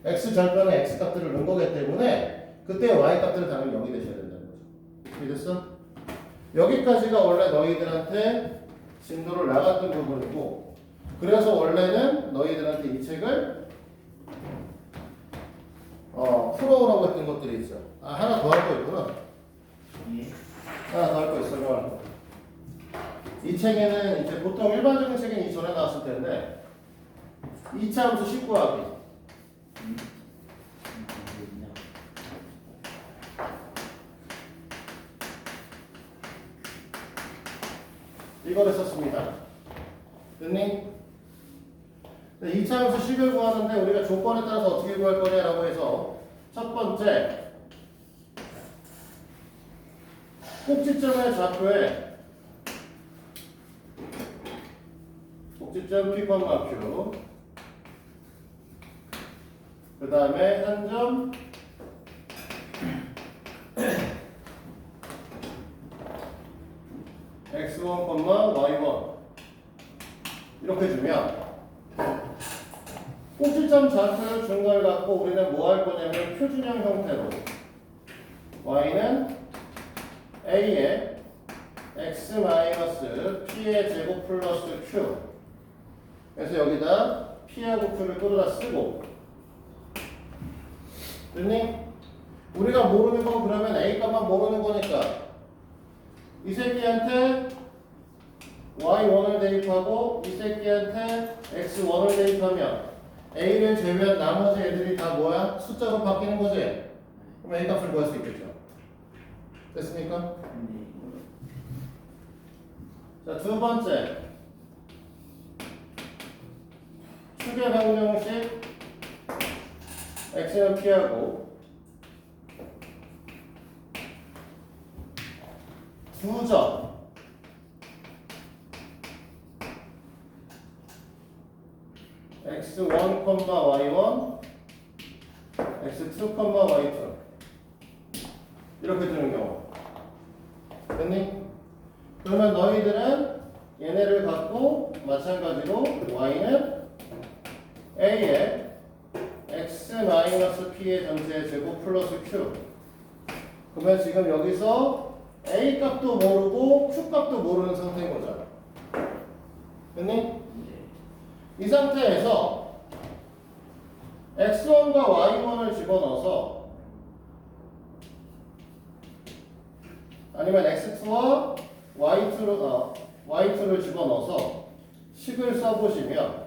x절편에 x 값들을 넣은 거기 때문에 그때 y 값들은 당연히 0이 되셔야 된다는 거죠. 이해됐어? 여기까지가 원래 너희들한테 진도를 나갔던 부분이고 그래서 원래는 너희들한테 이 책을 풀어오라고 했던 것들이 있어. 아, 하나 더 할 거 있구나. 예. 하나 더 할 거 있어. 그럼 이 책에는 이제 보통 일반적인 책은 이전에 나왔을 텐데 2차 함수 19하기 이걸 했었습니다. 됐니? 2차 함수 10을 구하는데 우리가 조건에 따라서 어떻게 구할 거냐라고 해서 첫 번째 꼭지점의 좌표에 꼭지점 P, Q 그 다음에 한 점 X1, Y1 이렇게 주면 꼭지점 좌표를 준 걸 갖고 우리는 뭐 할 거냐면 표준형 형태로 y는 a의 x 마이너스 p의 제곱 플러스 q 그래서 여기다 p하고 q를 끌어다 쓰고 됐니? 우리가 모르는 건 그러면 a 값만 모르는 거니까 이 새끼한테 y1을 대입하고 이 새끼한테 x1을 대입하면 a를 제외한 나머지 애들이 다 뭐야? 숫자로 바뀌는 거지? 그럼 a 값을 구할 수 있겠죠. 됐습니까? 자, 두 번째 축의 방정식 x는 p하고 두 점 x1, y1, x2, y2 이렇게 주는 경우 됐니? 그러면 너희들은 얘네를 갖고 마찬가지로 y는 a의 x-p의 전체 제곱 플러스 q 그러면 지금 여기서 a 값도 모르고 q 값도 모르는 상태인 거잖아 됐니? 이 상태에서 x1과 y1을 집어넣어서 아니면 x2와 y2를 집어넣어서 식을 써보시면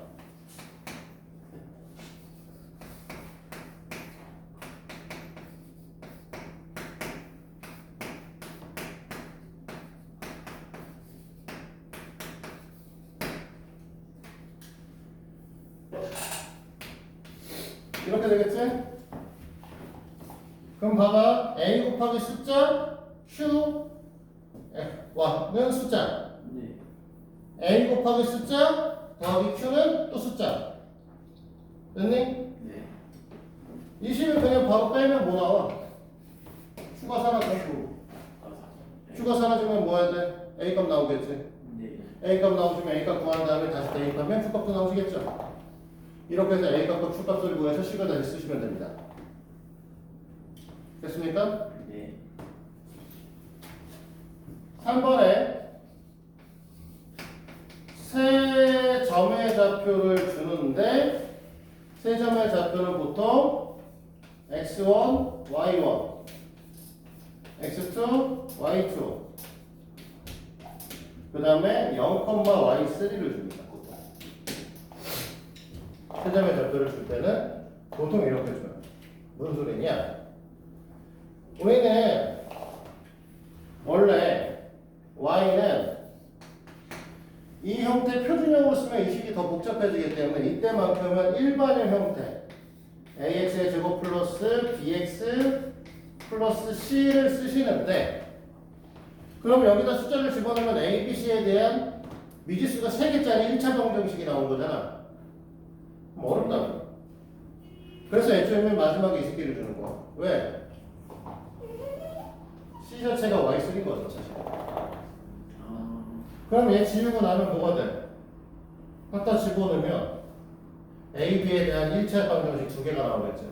이렇게 되겠지? 그럼 봐봐 a 곱하기 숫자 q 와는 숫자 네. a 곱하기 숫자 더하기 q는 또 숫자 됐니? 네. 20을 그냥 바로 빼면 뭐 나와? q가 사라져 q가 사라지면 뭐 해야 돼? a 값 나오겠지 네. a 값 나오시면 a 값 구한 다음에 다시 대입하면 q 값도 나오시겠죠 이렇게 해서 a 값과 q 값을 구해서 식을 다시 쓰시면 됩니다 됐습니까? 네. 3번에 세 점의 좌표를 주는데 세 점의 좌표는 보통 x1, y1, x2, y2 그 다음에 0, y3를 줍니다. 세 점의 좌표를 줄 때는 보통 이렇게 줘요. 무슨 소리냐? 우리는 원래 y는 이 형태 표준형으로 쓰면 이 식이 더 복잡해지기 때문에 이때만큼은 일반형 형태 ax의 제곱 플러스 bx 플러스 c를 쓰시는데 그럼 여기다 숫자를 집어넣으면 a, b, c에 대한 미지수가 3개짜리 1차 방정식이 나온 거잖아. 어렵다. 그래서 애초에 맨 마지막에 이 새끼를 주는 거야. 왜? c 자체가 y3인 거죠 사실. 그럼 얘 지우고 나면 뭐가 돼? 갖다 집어넣으면 A, B에 대한 1차 방정식 2개가 나오겠죠.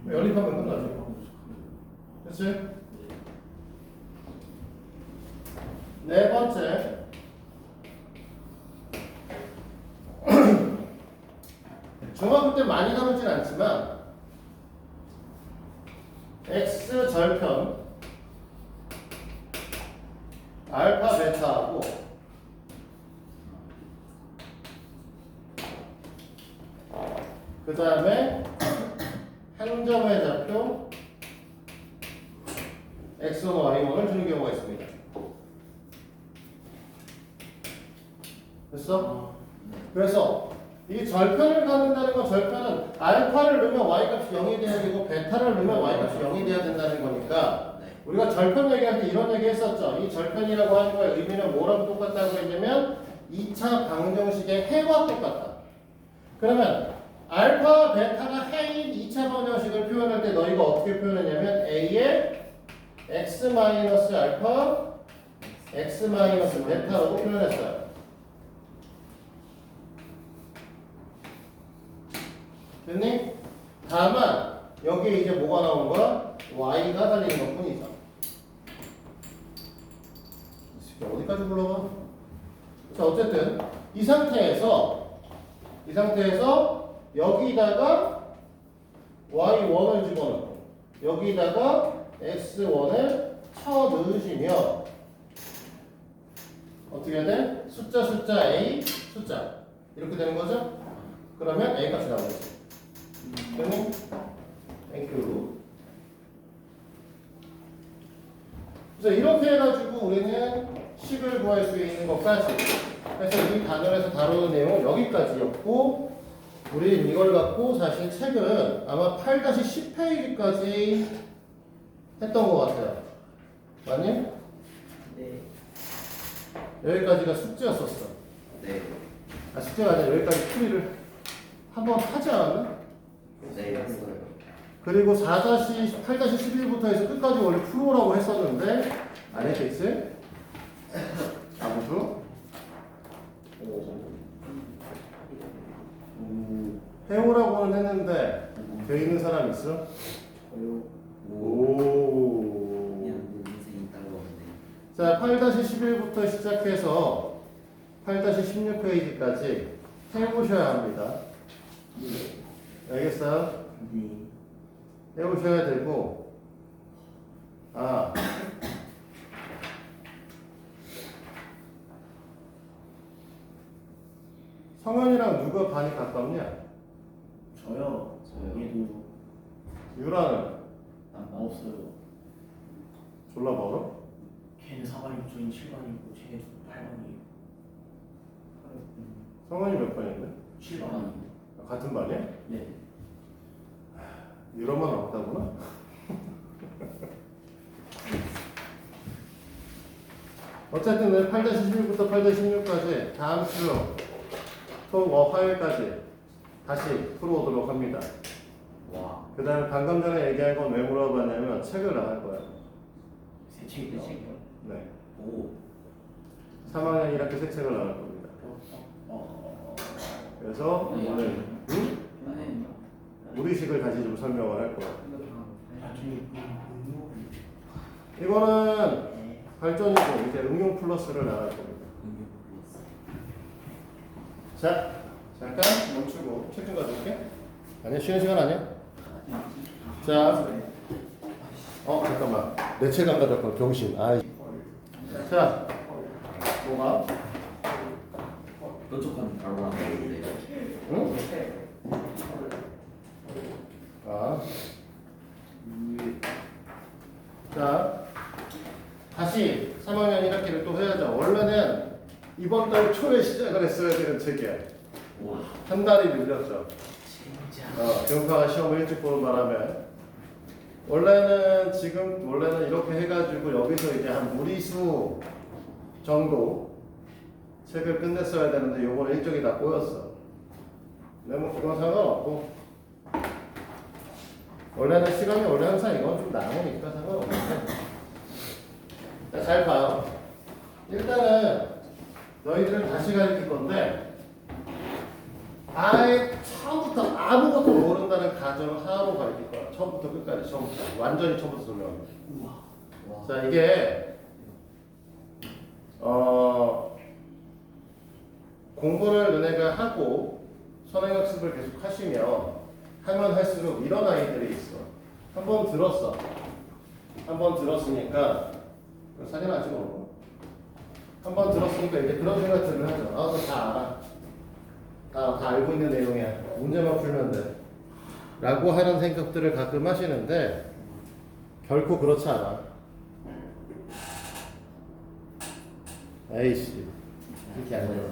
연립하면 끝나죠. 그치? 네 번째. 중학교 때 많이 다루진 않지만 X 절편 알파 베타하고 그 다음에 한 점의 좌표 x1, y1을 주는 경우가 있습니다. 됐어? 그래서 이 절편을 갖는다는 건 절편은 알파를 넣으면 y값이 0이 돼야 되고 베타를 넣으면 y값이 0이 돼야 된다는 거니까 우리가 절편 얘기할 때 이런 얘기 했었죠. 이 절편이라고 하는 거의 의미는 뭐랑 똑같다고 했냐면 2차 방정식의 해와 똑같다. 그러면 알파, 베타가 해인 2차 방정식을 표현할 때 너희가 어떻게 표현했냐면 A의 x-알파, x-베타라고 표현했어요. 됐니? 다만 여기에 이제 뭐가 나오는 거야? y가 달리는 것 뿐이죠. 어디까지 불러가? 자, 어쨌든 이 상태에서 여기다가 y1을 집어넣고 여기다가 x1을 쳐 넣으시면 어떻게 돼? 숫자 a 숫자 이렇게 되는 거죠? 그러면 a 값이 나오겠지. 됐니? 땡큐. 그래서 이렇게 해가지고 우리는 식을 구할 수 있는 것까지 그래서 이 단원에서 다루는 내용은 여기까지였고 우리는 이걸 갖고 사실 책은 아마 8-10페이지까지 했던 것 같아요. 맞니? 네. 여기까지가 숙제였었어. 네. 아 숙제가 아니라 여기까지 풀이를 한번 하지 않았나? 네, 했어요. 그리고 8-11부터 해서 끝까지 원래 풀어라고 했었는데 안 했겠지? 아무도? 해오라고는 했는데 돼 있는 사람 있어? 오. 그냥 인생이 따로 없네. 자, 8-11부터 시작해서 8-16페이지까지 해보셔야 합니다. 알겠어요? 네. 해보셔야 되고, 성현이랑 누가 반이 가깝냐? 저요. 저요. 얘도 유라는 난 없어요. 졸라 멀어? 걔는 4반이고 저희는 7반이고 쟤는 8반이에요. 성현이 몇 반인데? 7반. 같은 반이야? 네. 유라만 없다구나? 어쨌든 8-11부터 8-16까지 다음 주 화요일까지 다시 풀어오도록 합니다. 와. 그 다음에 방금 전에 얘기한 건 왜 물어봤냐면 책을 나갈 거야. 새 책이요. 네. 오. 3학년 1학기 새 책을 나갈 겁니다. 그래서 오늘 네. 우리식을 다시 좀 설명을 할 거야. 나중에 이거는 네. 발전이고 이제 응용 플러스를 나갈 겁니다. 자, 잠깐 멈추고 책 좀 가져올게. 아니야, 쉬는 시간 아니야? 자, 잠깐만. 내 책 안 가져왔구나, 병신. 아이. 자, 뭐가? 뾰족한 바로 나오는데. 응? 자, 다시 3학년 1학기를 또 해야죠. 원래는 이번 달 초에 시작을 했어야 되는 책이야. 와. 한 달이 밀렸죠. 진짜. 교육과가 시험을 일찍 보는 바람에 원래는 이렇게 해가지고 여기서 이제 한 무리수 정도 책을 끝냈어야 되는데 요번에 일정이 다 꼬였어. 근데 뭐 그건 상관없고 원래는 시간이 원래 항상 이건 좀 남으니까 상관없는데. 자, 잘 봐요. 일단은 너희들은 다시 가르칠 건데 아예 처음부터 아무것도 모른다는 가정을 하나로 가르칠 거야. 처음부터 끝까지 처음부터 완전히 처음부터 설명합니다. 와. 자, 이게 공부를 너네가 하고 선행학습을 계속 하면 할수록 이런 아이들이 있어. 한 번 들었어. 한 번 들었으니까 사진 안 찍어. 한 번 들었으니까 이제 그런 생각들을 하죠. 너 다 알아. 다 알고 있는 내용이야. 문제만 풀면 돼. 라고 하는 생각들을 가끔 하시는데 결코 그렇지 않아. 에이씨. 그렇게 안 돼.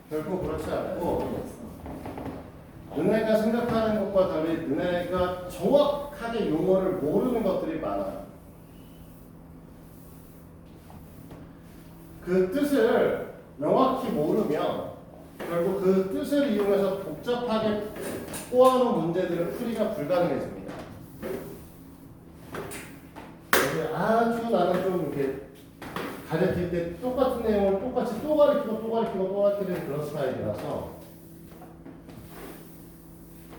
결코 그렇지 않고 너네가 생각하는 것과 달리 너네가 정확하게 용어를 모르는 것들이 많아. 그 뜻을 명확히 모르면 결국 그 뜻을 이용해서 복잡하게 꼬아놓은 문제들은 풀이가 불가능해집니다. 그래서 아주 나는 좀 이렇게 가르칠 때 똑같은 내용을 똑같이 또 가르치는 그런 스타일이라서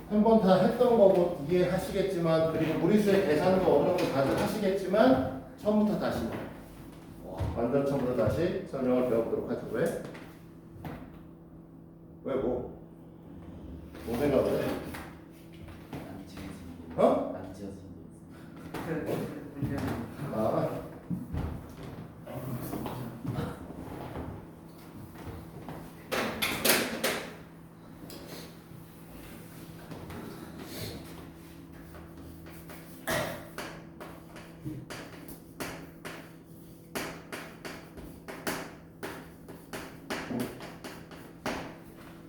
한 번 다 했던 거고 이해하시겠지만 그리고 무리수의 계산도 어느 정도 다들 하시겠지만 처음부터 다시 완전 처음부터 다시 설명을 배워보도록 하죠. 왜? 왜 뭐? 뭐 생각을 해? 안 지어진 어? 안 지어진 아.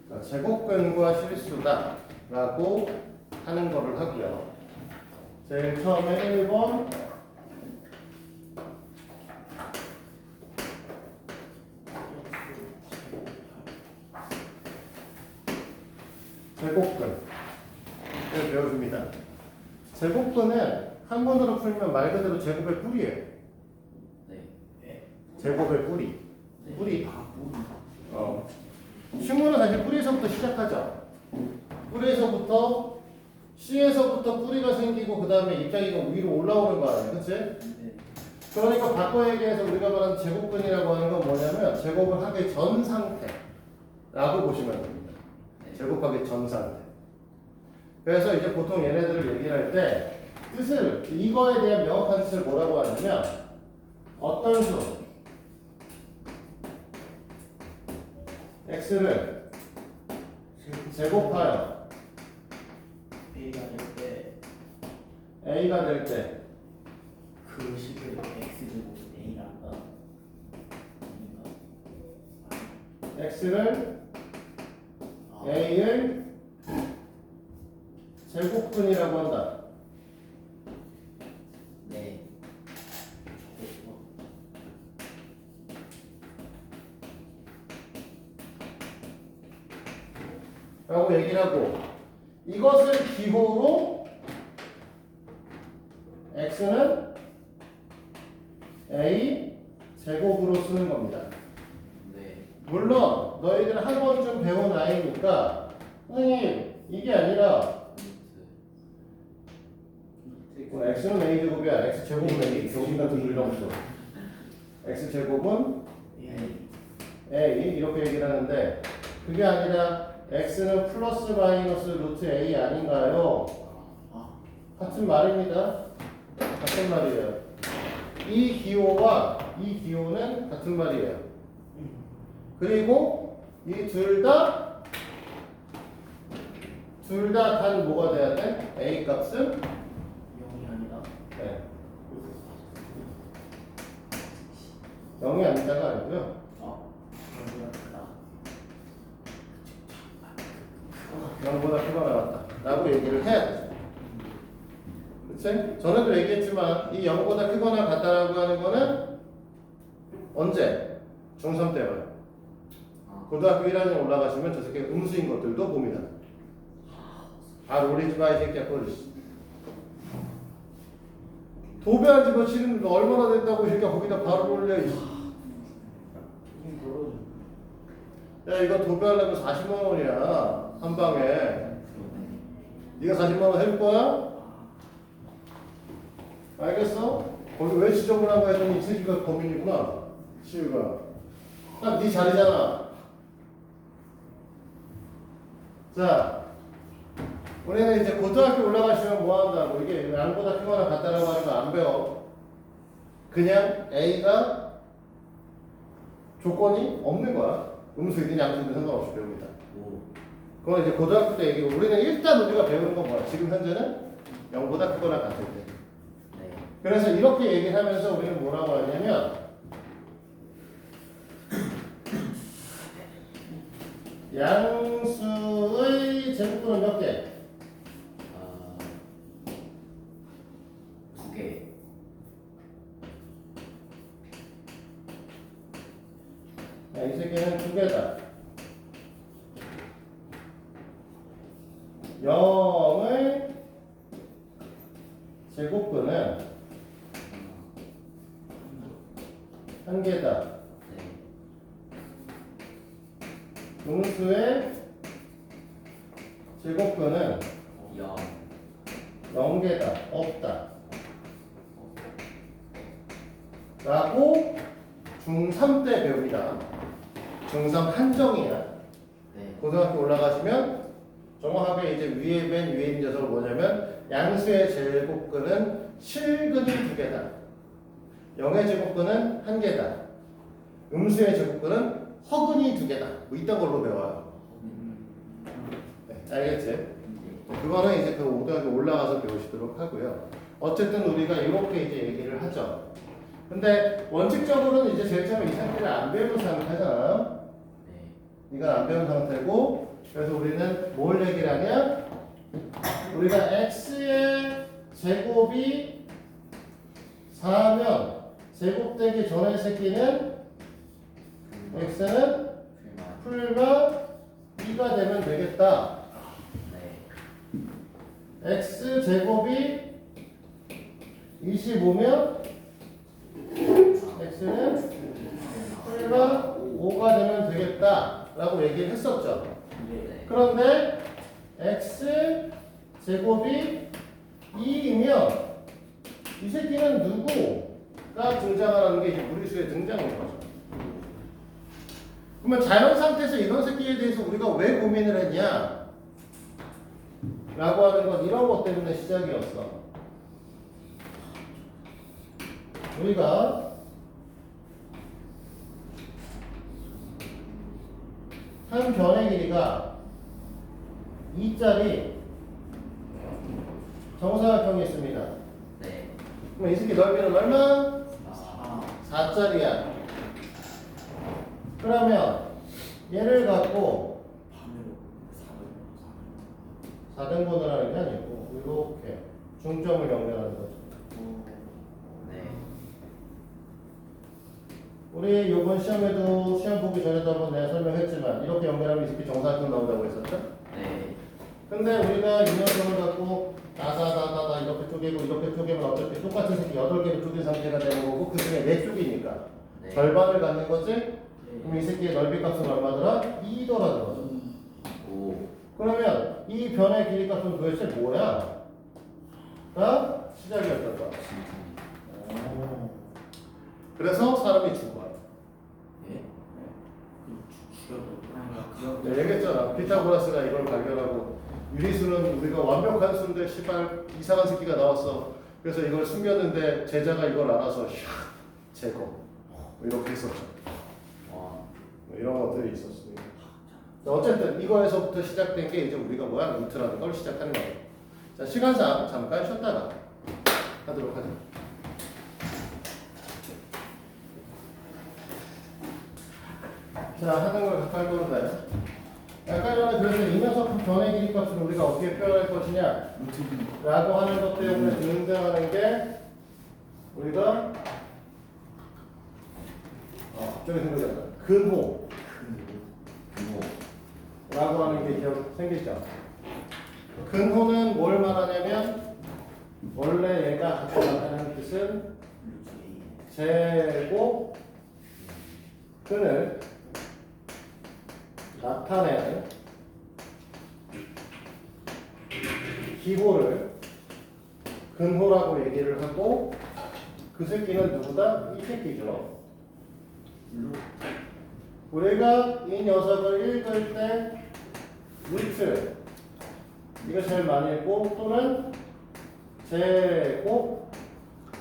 자, 제곱근과 실수다 라고 하는 거를 하고요. 제일 처음에 1번 제곱근. 네, 배워줍니다. 제곱근은 한 번으로 풀면 말 그대로 제곱의 뿌리예요. 네. 제곱의 뿌리. 뿌리. 아 뭐야? 식물은 사실 뿌리에서부터 시작하죠. 뿌리에서부터 씨에서부터 뿌리가 생기고 그 다음에 잎사귀가 위로 올라오는 거 아니에요, 그렇지? 네. 그러니까 바꿔 얘기해서 우리가 말하는 제곱근이라고 하는 건 뭐냐면 제곱을 하기 전 상태라고 보시면 됩니다. 제곱하기 전 상태. 그래서 이제 보통 얘네들을 얘기를 할 때 뜻을 이거에 대한 명확한 뜻을 뭐라고 하냐면 어떤 수 x를 제곱하여 A가 될때 a가 될 때 그 식을 x 제곱 A란가 아닌가? x를 아, a의 제곱근이라고 한다. 네. 라고 얘기를 하고 이것을 기호로 x는 a 제곱으로 쓰는 겁니다. 네. 물론 너희들 한 번쯤 배운 아이니까 선생님 이게 아니라 x는 a 제곱이야. x 제곱은 a 제곱 같은 소리가 없어. x 제곱은 a 이렇게 얘기를 하는데 그게 아니라 x는 플러스 마이너스 루트 a 아닌가요? 같은 말입니다. 같은 말이에요. 이 기호와 이 기호는 같은 말이에요. 그리고 이 둘 다 단 뭐가 돼야 돼? a 값은 0이 아니라 네. 0이 아니다가 아니고요. 그거보다 0보다 크거나 같다 라고 얘기를 해야 돼. 그치? 전에도 얘기했지만 이 0보다 크거나 같다라고 하는 거는 언제? 중3 때 봐요. 고등학교 1학년 올라가시면 저 새끼 음수인 것들도 봅니다. 바로 우리 집 아이 새끼야 버리시. 도배한 집어 치는 거 얼마나 된다고 이 새끼야 거기다 바로 올려. 이씨. 야 이거 도배하려면 40만 원이야 한 방에. 네가 40만 원 해줄 거야? 알겠어? 거기 왜 지저분한 거 했더니 이 새끼가 범인이구나. 시우가 딱 네 자리잖아. 자, 우리는 이제 고등학교 올라가시면 뭐 한다고 이게 양보다 크거나 같다라고 하는 거 안 배워. 그냥 A가 조건이 없는 거야. 음수이든 양수이든 상관없이 배웁니다. 그건 이제 고등학교 때 얘기고 우리는 일단 우리가 배우는 건 뭐야? 지금 현재는 0보다 크거나 같을 때. 네. 그래서 이렇게 얘기를 하면서 우리는 뭐라고 하냐면 양수의 제곱근은 몇 개? 아, 2개. 이 새끼는 2개다. 0의 제곱근은 1개다. 네. 음수의 제곱근은 0. 0개다. 없다. 라고 중3 때 배웁니다. 중3 한정이야. 네. 고등학교 올라가시면 정확하게 이제 위에 맨 위에 있는 녀석은 뭐냐면 양수의 제곱근은 실근이 2개다. 0의 제곱근은 1개다. 음수의 제곱근은 허근이 2개다. 뭐 이딴 걸로 배워요. 네, 알겠지? 그거는 이제 그 고등학교 올라가서 배우시도록 하고요. 어쨌든 우리가 이렇게 이제 얘기를 하죠. 근데 원칙적으로는 이제 제일 처음에 이 상태를 안 배운 상태잖아요. 네. 이건 안 배운 상태고, 그래서 우리는 뭘 얘기를 하냐? 우리가 x의 제곱이 4면 제곱되기 전의 새끼는 x는 풀마 2가 되면 되겠다. x 제곱이 25면 x는 8과 5가 되면 되겠다라고 얘기를 했었죠. 네. 그런데 x 제곱이 2이면 이 새끼는 누구가 등장하라는 게 이제 무리수의 등장인 거죠. 그러면 자연 상태에서 이런 새끼에 대해서 우리가 왜 고민을 했냐? 라고 하는 건 이런 것 때문에 시작이었어. 우리가 한 변의 길이가 2짜리 정사각형이 있습니다. 네. 그럼 이 새끼 넓이는 얼마? 아, 4짜리야. 그러면 얘를 갖고 반으로 4등분을 하는 게 아니고 이렇게 중점을 연결하는 거죠. 네. 우리 이번 시험에도 시험 보기 전에도 한번 내가 설명했지만 이렇게 연결하면 이 새끼 정사각형 나온다고 했었죠? 네. 근데 우리가 이 녀석을 갖고 다다다다다 이렇게 쪼개고 이렇게 쪼개면 어차피 똑같은 새끼 8개로 쪼갠 상태가 되는 거고 그 중에 4쪽이니까 네. 절반을 갖는 거지? 그럼 이 새끼의 넓이 값은 얼마더라? 2더라는 거죠. 오. 그러면 이 변의 길이 값은 도대체 뭐야? 가 시작이었던 거야. 그래서 사람이 죽어요. 예? 죽여도 내가 얘기했잖아. 피타고라스가 이걸 발견하고 유리수는 우리가 완벽한 수인데 시발 이상한 새끼가 나왔어. 그래서 이걸 숨겼는데 제자가 이걸 알아서 샥 제거 뭐 이렇게 했었죠. 와. 뭐 이런 것들이 있었습니다. 자, 어쨌든 이거에서부터 시작된 게 이제 우리가 뭐야? 루트라는 걸 시작하는 거예요. 자, 시간상 잠깐 쉬었다가 하도록 하죠. 자, 하는 걸 가까이 보는데 아까 전에 그래서 이 녀석 변의 길이 값을 우리가 어떻게 표현할 것이냐 라고 하는 것 때문에 등장하는 게 우리가 갑자기 생각이 안 나. 근호 라고 하는 게 기억 생기죠. 근호는 뭘 말하냐면 원래 얘가 갖고 나타내는 뜻은 제곱 근을 나타내는 기호를 근호라고 얘기를 하고 그 새끼는 누구다? 이 새끼죠. 우리가 이 녀석을 읽을 때 루트 이거 제일 많이 읽고 또는 제곱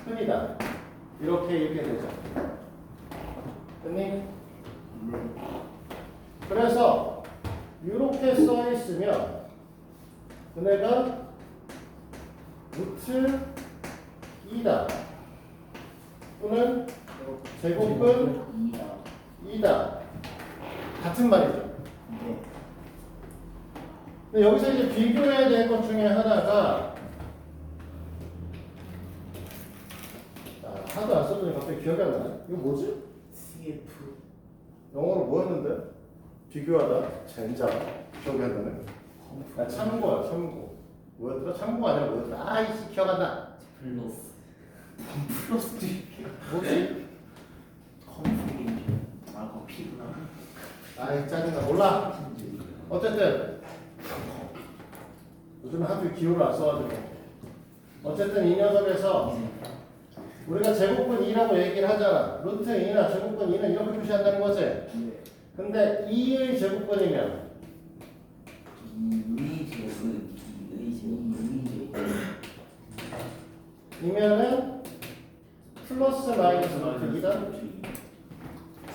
끈이다 이렇게 읽게 되죠. 됐니? 그래서 이렇게 써 있으면 얘네가 루트 2다 또는 제곱근 2다 같은 말이죠. 근데 여기서 이제 비교해야 될 것 중에 하나가 하도 안 써보니 갑자기 기억이 안 나네. 이거 뭐지? CF 영어로 뭐였는데? 비교하다 젠장 기억이 안 나네. 참고야 참고. 뭐였더라? 참고가 아니라 뭐였더라? 아이씨 기억 안 나. 플러스 플러스도 있게요. 뭐지? 컴퓨터 그거 피구나. 아이 짜증나 몰라. 어쨌든 요즘 하도 기호를 안 써가지고 어쨌든 이 녀석에서 우리가 제곱근 2라고 얘기를 하잖아. 루트 2나 제곱근 2는 이렇게 표시한다는 거지. 근데 2의 제곱근이면 이면은 플러스 마이너스 루트 2다.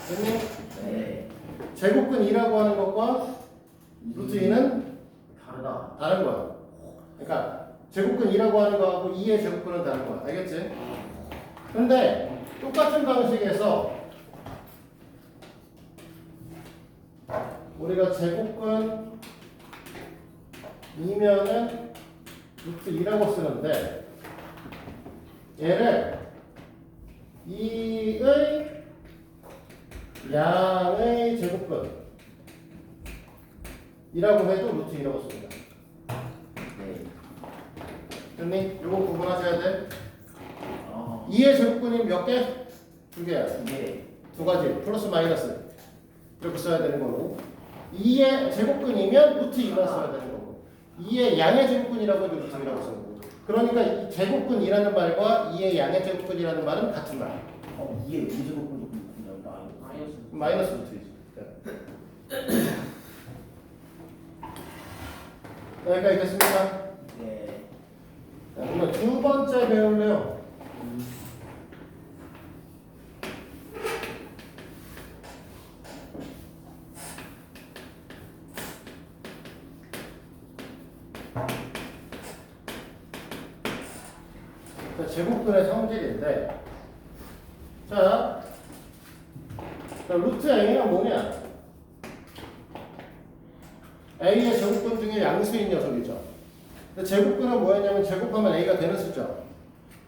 됐니? 네. 제곱근 2라고 하는 것과 루트 2는 다르다. 다른 거야. 그러니까 제곱근 2라고 하는 거하고 2의 제곱근은 다른 거야. 알겠지? 근데 똑같은 방식에서 우리가 제곱근 2면은 루트 2라고 쓰는데 얘를 2의 양의 제곱근 이라고 해도 루트 2라고 씁니다. 네. 됐니? 요거 구분하셔야 돼. 아 2의 제곱근이 몇 개? 2개야. 이게 두 가지. 플러스 마이너스. 이렇게 써야 되는 거고. 2의 제곱근이면 루트 2만 써야 되는 거고. 2의 양의 제곱근이라고 해도 루트 2라고 쓰는 거고. 그러니까 이 제곱근이라는 말과 2의 양의 제곱근이라는 말은 같은 말. 이게 이제곱근도 그냥 나 마이너스. 마이너스 루트이지. 여기까지 됐습니까? 네. 자, 그러면 두 번째 배울래요. 자, 제곱근의 성질인데, 자, 루트 a는 뭐냐? a의 제곱근 중에 양수인 녀석이죠. 근데 제곱근은 뭐였냐면 제곱하면 a가 되는 수죠.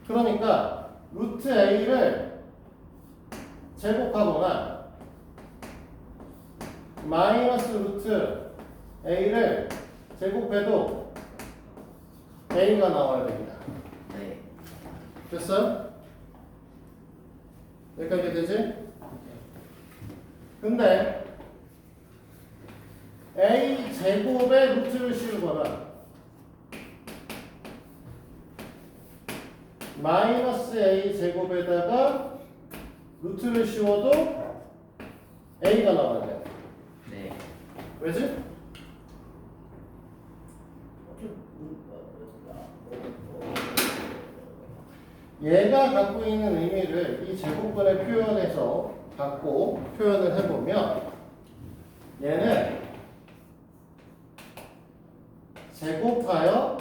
그러니까 루트 a를 제곱하거나 마이너스 루트 a를 제곱해도 a가 나와야 됩니다. 네. 됐어? 여기까지 되지? 근데 a 제곱에 루트를 씌우거나 마이너스 a 제곱에다가 루트를 씌워도 a가 나와야 돼. 네. 왜지? 얘가 갖고 있는 의미를 이 제곱근의 표현에서 갖고 표현을 해보면 얘는 제곱하여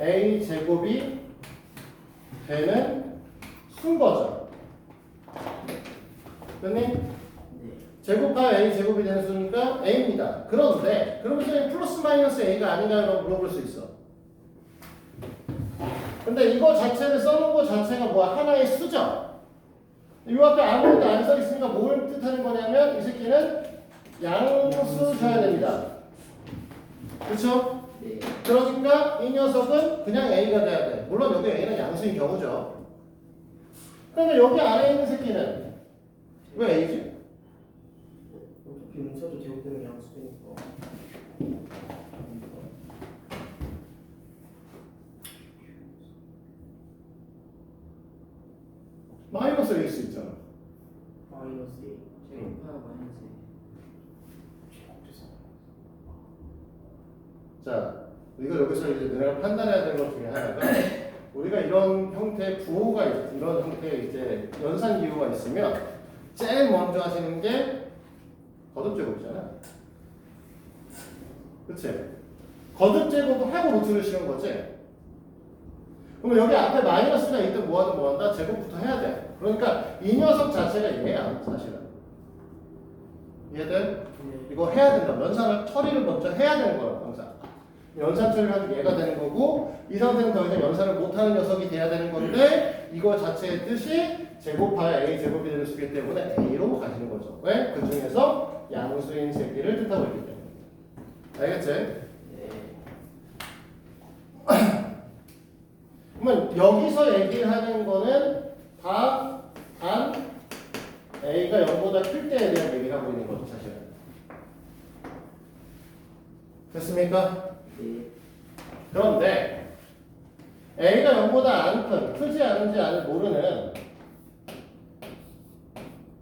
a 제곱이 되는 수인 거죠. 됐니? 네. 제곱하여 a 제곱이 되는 수니까 a입니다. 그런데 그러면서 플러스 마이너스 a가 아닌가라고 물어볼 수 있어. 근데 이거 자체를 써놓은 거 자체가 뭐야? 하나의 수죠. 이 앞에 아무것도 안 써 있으니까 뭘 뜻하는 거냐면 이 새끼는 양수셔야 됩니다. 그렇죠? 네. 그러니까 이 녀석은 그냥 a가 돼야 돼. 물론 여기 a는 양수인 경우죠. 그러면 여기 안에 있는 새끼는 왜 a지? 어차피 용사도 제곱되면 양수되니까. 마이너스 a일 수 있잖아. 마이너스 A. 제곱하여 마이너스. 자, 이거 여기서 이제 너네가 판단해야 되는 것 중에 하나가 우리가 이런 형태의 부호가 이런 형태의 이제 연산 기호가 있으면 제일 먼저 하시는 게 거듭 제곱이잖아. 그치? 거듭 제곱을 하고 루트를 씌운 거지. 그러면 여기 앞에 마이너스가 있든 뭐하든 뭐한다 제곱부터 해야 돼. 그러니까 이 녀석 자체가 얘야 사실은. 이해돼? 이거 해야 된다. 연산을 처리를 먼저 해야 되는 거야 항상. 연산 처리를 하면 얘가 되는 거고 이 상태는 더 이상 연산을 못하는 녀석이 돼야 되는 건데 이거 자체의 뜻이 제곱하여 a 제곱이 되는 수이기 때문에 a로 가시는 거죠. 왜? 그 중에서 양수인 새끼를 뜻하고 있기 때문에. 알겠지? 네. 그러면 여기서 얘기하는 거는 다 단 a가 0보다 클 때에 대한 얘기를 하고 있는 거죠 사실은. 됐습니까? 네. 그런데 a가 0보다 안 큰, 크지 않은지 모르는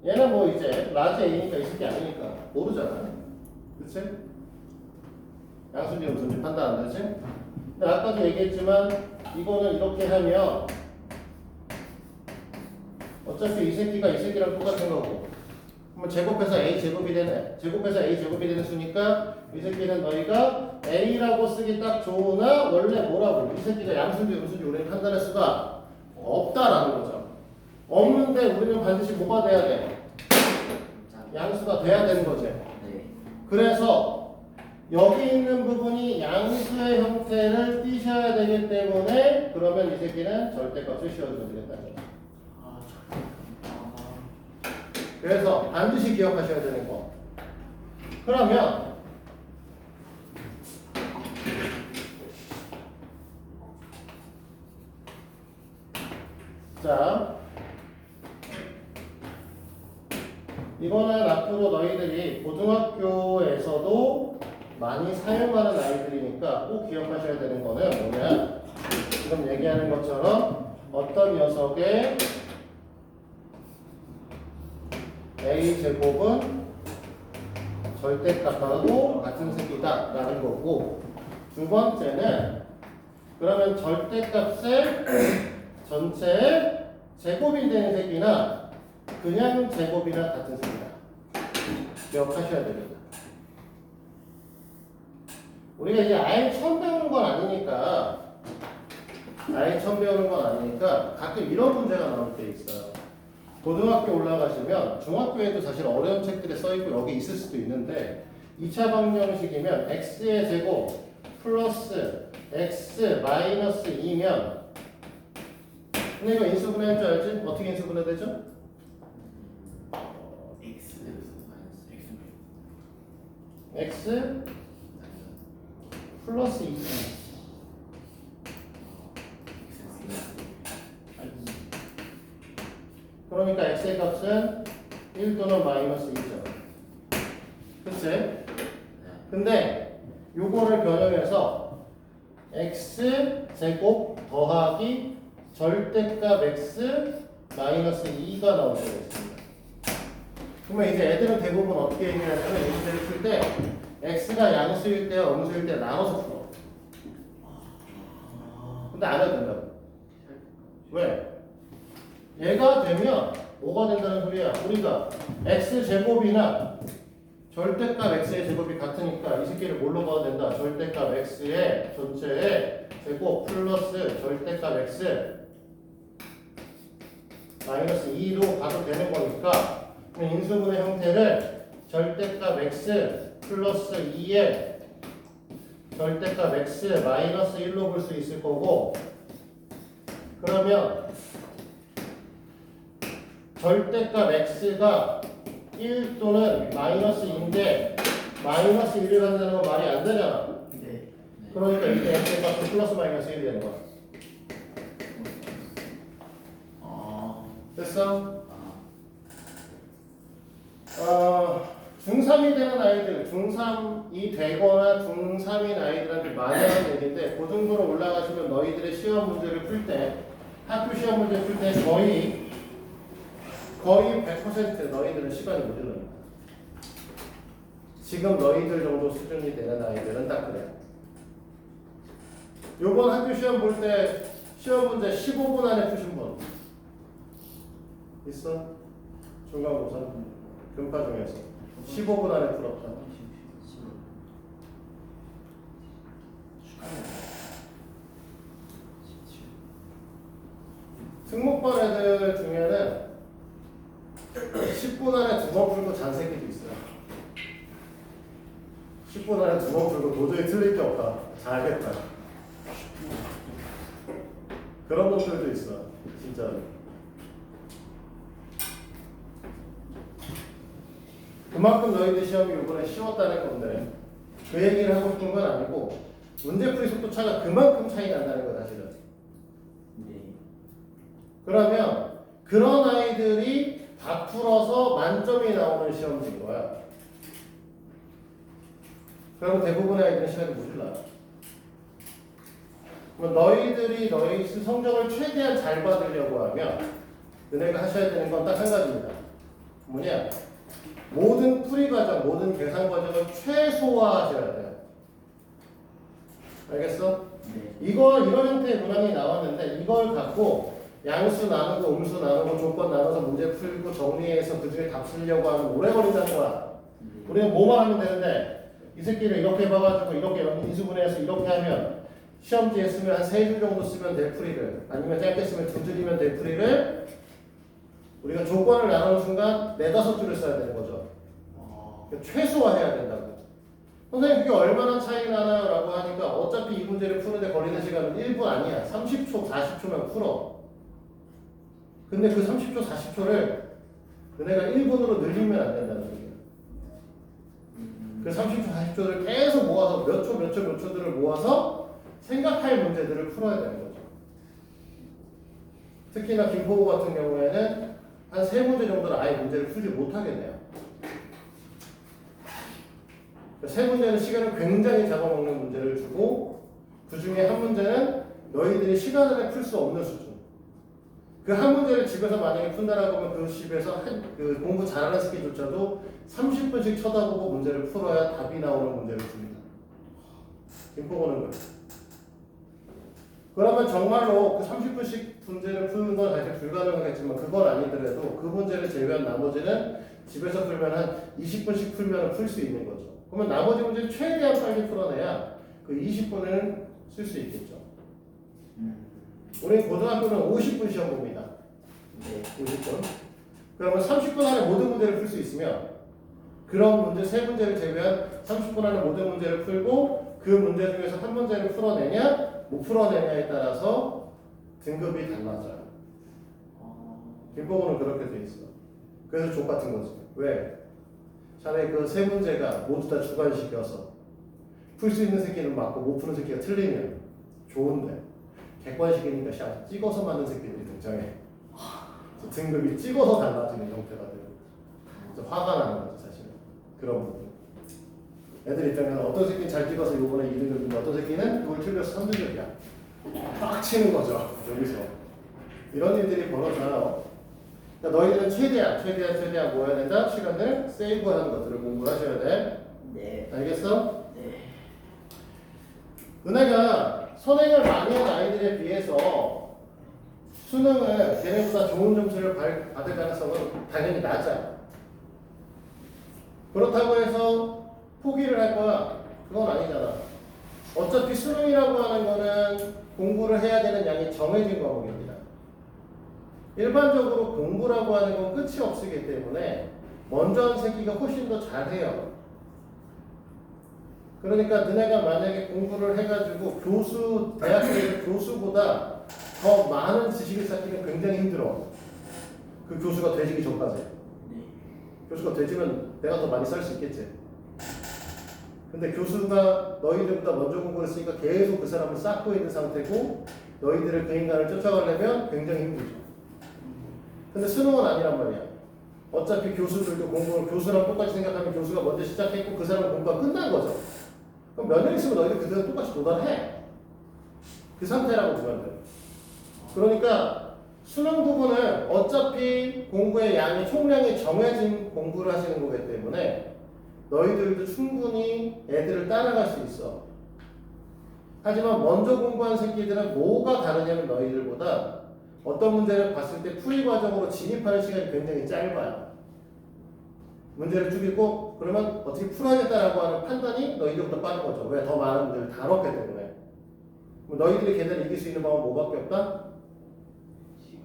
얘는 뭐 이제 라지 a니까 있을 게 아니니까 모르잖아. 그치? 양수인지 음수인지 판단 안 되지? 근데 아까도 얘기했지만 이거는 이렇게 하면 어차피 이 새끼가 이 새끼랑 똑같은 거고 그러면 제곱해서 a 제곱이 되네. 제곱해서 a 제곱이 되는 수니까 이 새끼는 너희가 a라고 쓰기 딱 좋으나 원래 뭐라고 이 새끼가 양수인지 음수인지 우리는 판단할 수가 없다라는 거죠. 없는데 우리는 반드시 뭐가 돼야 돼? 양수가 돼야 되는 거지. 네. 그래서 여기 있는 부분이 양수의 형태를 띄셔야 되기 때문에 그러면 이 새끼는 절대값을 씌워줘야 되겠다는 거죠. 아, 그래서 반드시 기억하셔야 되는 거. 그러면 자, 이거는 앞으로 너희들이 고등학교에서도 많이 사용하는 아이들이니까 꼭 기억하셔야 되는 거는 뭐냐? 지금 얘기하는 것처럼 어떤 녀석의 a 제곱은 절대값하고 같은 색이다 라는 거고, 두 번째는 그러면 절대값의 전체 제곱이 되는 색이나 그냥 제곱이나 같은 색이다 기억하셔야 됩니다. 우리가 이제 아예 처음 배우는 건 아니니까 가끔 이런 문제가 나올 때 있어요. 고등학교 올라가시면 중학교에도 사실 어려운 책들에 써있고 여기 있을 수도 있는데 2차 방정식이면 x의 제곱 플러스 x 마이너스 2면, 근데 이거 인수분해할 줄 알지? 어떻게 인수분해 되죠? X x 플러스 2. 그러니까 x의 값은 1 또는 마이너스 2죠. 그치? 근데 요거를 변형해서 x 제곱 더하기 절대값 x 마이너스 2가 나올 때가 있습니다. 그러면 이제 애들은 대부분 어떻게 얘기하냐면 이 문제를 풀 때 x가 양수일 때와 음수일 때 나눠서 풀어. 근데 안 해도 된다고. 왜? 얘가 되면 뭐가 된다는 소리야? 우리가 x제곱이나 절대값 x의 제곱이 같으니까 이 새끼를 뭘로 봐도 된다? 절대값 x의 전체의 제곱 플러스 절대값 x 마이너스 2로 봐도 되는 거니까, 인수분해 형태를 절대값 x 플러스 2의 절대값 x 마이너스 1로 볼 수 있을 거고, 그러면 절대값 x가 1 또는 마이너스 2인데 마이너스 1을 갖는다는 건 말이 안 되잖아. 네. 그러니까 이때 x의 값은 플러스 마이너스 1이 되는 거야. 됐어? 중3이 되는 아이들, 중3이 되거나 중3인 아이들한테 많이 하는 얘기인데, 그 정도로 올라가시면 너희들의 시험 문제를 풀 때, 학교 시험 문제 풀 때 거의 100% 너희들은 시간이 모자랍니다. 지금 너희들 정도 수준이 되는 아이들은 딱 그래. 요번 학교 시험 볼 때 시험 문제 15분 안에 푸신 분 있어? 중간고사 금파 중에서 15분 안에 풀었다. 승목반 애들 중에는 10분 안에 2번 풀고 잔 새끼도 있어요. 10분 안에 2번 풀고 도저히 틀릴 게 없다. 잘겠다. 그런 놈들도 있어. 진짜. 그만큼 너희들 시험이 이번에 쉬웠다는 건데, 그 얘기를 하고 싶은 건 아니고 문제풀이 속도 차가 그만큼 차이 난다는 거야 사실은. 네. 그러면 그런 아이들이 다 풀어서 만점이 나오는 시험들인 거야. 그럼 대부분의 아이들은 시간이 모질라. 그럼 너희들이 너희 성적을 최대한 잘 받으려고 하면 너네가 하셔야 되는 건 딱 한 가지입니다. 뭐냐? 모든 풀이 과정, 모든 계산 과정을 최소화하셔야 돼요. 알겠어? 네. 이런 형태의 문항이 나왔는데 이걸 갖고 양수 나누고 음수 나누고 조건 나눠서 문제 풀고 정리해서 그 중에 답 쓰려고 하면 오래 걸린다는 거야. 우리는 뭐만 하면 되는데 이 새끼를 이렇게 봐가지고 이렇게 인수분해해서 이렇게 하면 시험지에 쓰면 한 3줄 정도 쓰면 될 풀이를, 아니면 짧게 쓰면 2줄이면 될 풀이를 우리가 조건을 나누는 순간 4-5줄을 써야 되는 거죠. 그러니까 최소화해야 된다고. 선생님 그게 얼마나 차이 나나요? 라고 하니까 어차피 이 문제를 푸는데 걸리는 시간은 1분 아니야. 30초, 40초면 풀어. 근데 그 30초, 40초를 너네가 1분으로 늘리면 안 된다는 얘기야. 그 30초, 40초를 계속 모아서 몇 초들을 모아서 생각할 문제들을 풀어야 되는 거죠. 특히나 김포고 같은 경우에는 한 3문제 정도는 아예 문제를 풀지 못하겠네요. 3문제는 시간을 굉장히 잡아먹는 문제를 주고 그 중에 한 문제는 너희들이 시간 안에 풀 수 없는 수준. 그 한 문제를 집에서 만약에 푼다라고 하면 그 집에서 그 공부 잘하는 새끼조차도 30분씩 쳐다보고 문제를 풀어야 답이 나오는 문제를 줍니다. 김포고는 그래요. 그러면 정말로 그 30분씩 문제를 푸는 건 사실 불가능하겠지만 그건 아니더라도 그 문제를 제외한 나머지는 집에서 풀면 한 20분씩 풀면 풀 수 있는 거죠. 그러면 나머지 문제를 최대한 빨리 풀어내야 그 20분을 쓸 수 있겠죠. 우리 고등학교는 50분 시험 봅니다. 네. 50분. 그러면 30분 안에 모든 문제를 풀 수 있으면 그런 문제 3문제를 제외한 30분 안에 모든 문제를 풀고 그 문제 중에서 한 문제를 풀어내냐 못 풀어내냐에 따라서 등급이 달라져요. 김포고는 그렇게 돼 있어. 그래서 족 같은 거지. 왜? 차라리 그 3문제가 모두 다 주관식이어서 풀 수 있는 새끼는 맞고 못 푸는 새끼가 틀리면 좋은데 객관식이니까 샤 찍어서 맞는 새끼들이 등장해. 등급이 찍어서 달라지는 형태가 돼요. 그래서 화가 나는 거죠 사실은. 그런 부분. 애들 입장에서는 어떤 새끼는 잘 찍어서 요번에 2등급인데 어떤 새끼는 이걸 틀려서 3등급이야. 빡치는 거죠 여기서. 이런 일들이 벌어져요. 그러니까 너희들은 최대한 모아야 된다. 시간을 세이브하는 것들을 공부를 하셔야 돼. 네. 알겠어? 네. 은혜가 선행을 많이 한 아이들에 비해서 수능을 걔네보다 좋은 점수를 받을 가능성은 당연히 낮아요. 그렇다고 해서 포기를 할 거야? 그건 아니잖아. 어차피 수능이라고 하는 거는 공부를 해야 되는 양이 정해진 과목입니다. 일반적으로 공부라고 하는 건 끝이 없기 때문에 먼저 한 새끼가 훨씬 더 잘해요. 그러니까 너네가 만약에 공부를 해가지고 대학교 교수보다 더 많은 지식을 쌓기는 굉장히 힘들어. 그 교수가 되지기 전까지. 교수가 되지면 내가 더 많이 쌓을 수 있겠지. 근데 교수가 너희들보다 먼저 공부를 했으니까 계속 그 사람을 쌓고 있는 상태고 너희들을 그 인간을 쫓아가려면 굉장히 힘들죠. 근데 수능은 아니란 말이야. 어차피 교수들도 교수랑 똑같이 생각하면 교수가 먼저 시작했고 그 사람은 공부가 끝난 거죠. 그럼 몇 년 있으면 너희들 그대로 똑같이 도달해. 그 상태라고 보면 돼. 그러니까 수능 부분은 어차피 공부의 양이 총량이 정해진 공부를 하시는 거기 때문에 너희들도 충분히 애들을 따라갈 수 있어. 하지만 먼저 공부한 새끼들은 뭐가 다르냐면 너희들보다 어떤 문제를 봤을 때 풀이 과정으로 진입하는 시간이 굉장히 짧아요. 문제를 쭉 읽고 그러면 어떻게 풀어야겠다라고 하는 판단이 너희들보다 빠른 거죠. 왜? 더 많은 문제를 다뤘기 때문에. 너희들이 걔네를 이길 수 있는 방법은 뭐밖에 없다?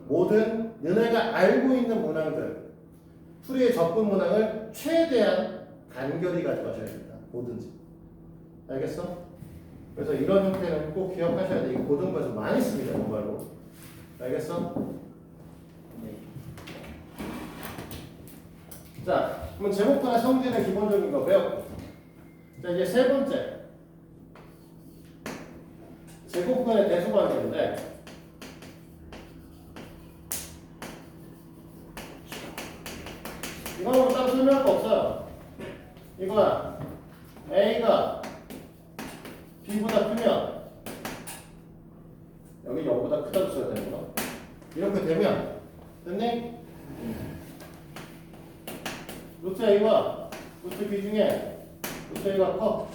모든 너네가 알고 있는 문항들, 풀이의 접근 문항을 최대한 간결히 가져가셔야 됩니다. 뭐든지. 알겠어? 그래서 이런 형태는 꼭 기억하셔야 돼. 이거 고등부에서 많이 씁니다. 정말로. 알겠어? 네. 자, 그럼 제목판의 성질의 기본적인 거 배웠고. 자, 이제 3번째. 제곱근의 대수관계인데 이거는 따로 설명할 거 없어요. 이거야. A가 B보다 크면 여기 0보다 크다고 써야 되는 거. 이렇게 되면 됐니? 루트 A와 루트 B 중에 루트 A가 커.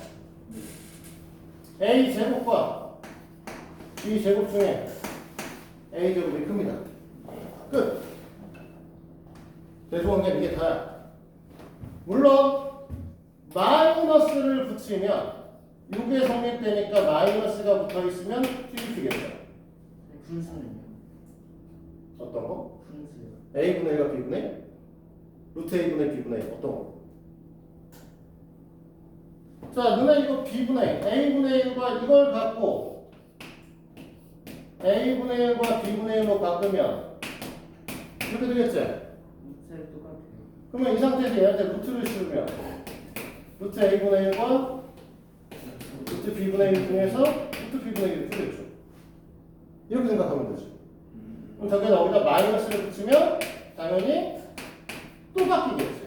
A 제곱과 B 제곱 중에 A 제곱이 큽니다. 끝. 대수관계는 이게 다야. 물론 마이너스를 붙이면 6에 성립되니까 마이너스가 붙어 있으면 뒤집히겠죠. 분수는요? 어떤 거? 분수요. A분의 1과 B분의 1? 루트 A분의 B분의 1 어떤 거? 자, 누나 이거 B분의 1, A분의 1과 이걸 갖고 A분의 1과 B분의 1로 바꾸면 이렇게 되겠지? 루트를 똑같아요. 그러면 이 상태에서 얘한테 루트를 씌우면 루트 A분의 1과 루트 B분의 1 중에서 루트 B분의 1을 풀겠죠. 이렇게 생각하면 되죠. 그럼 저게 여기다 마이너스를 붙이면 당연히 또 바뀌겠지.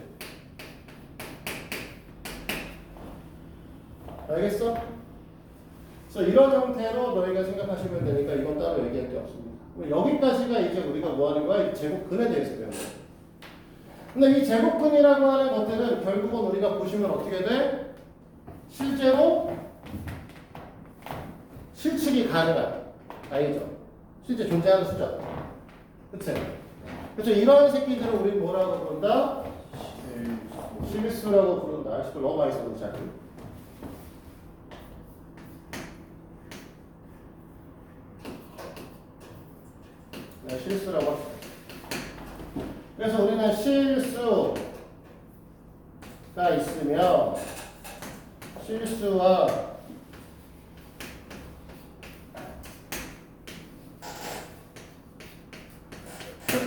알겠어? 그래서 이런 형태로 너희가 생각하시면 되니까 이건 따로 얘기할 게 없습니다. 여기까지가 이제 우리가 뭐 하는 거야? 이 제곱근에 대해서 배우는 거야. 근데 이 제곱근이라고 하는 것들은 결국은 우리가 보시면 어떻게 돼? 실제로 실측이 가능한 아니죠? 실제 존재하는 숫자. 그치? 그렇죠? 이런 새끼들을 우리 뭐라고 부른다? 실수라고 부른다. 실수 너무 많이 써도 잘. 네, 실수라고 합시다. 그래서 우리는 실수가 있으면 실수와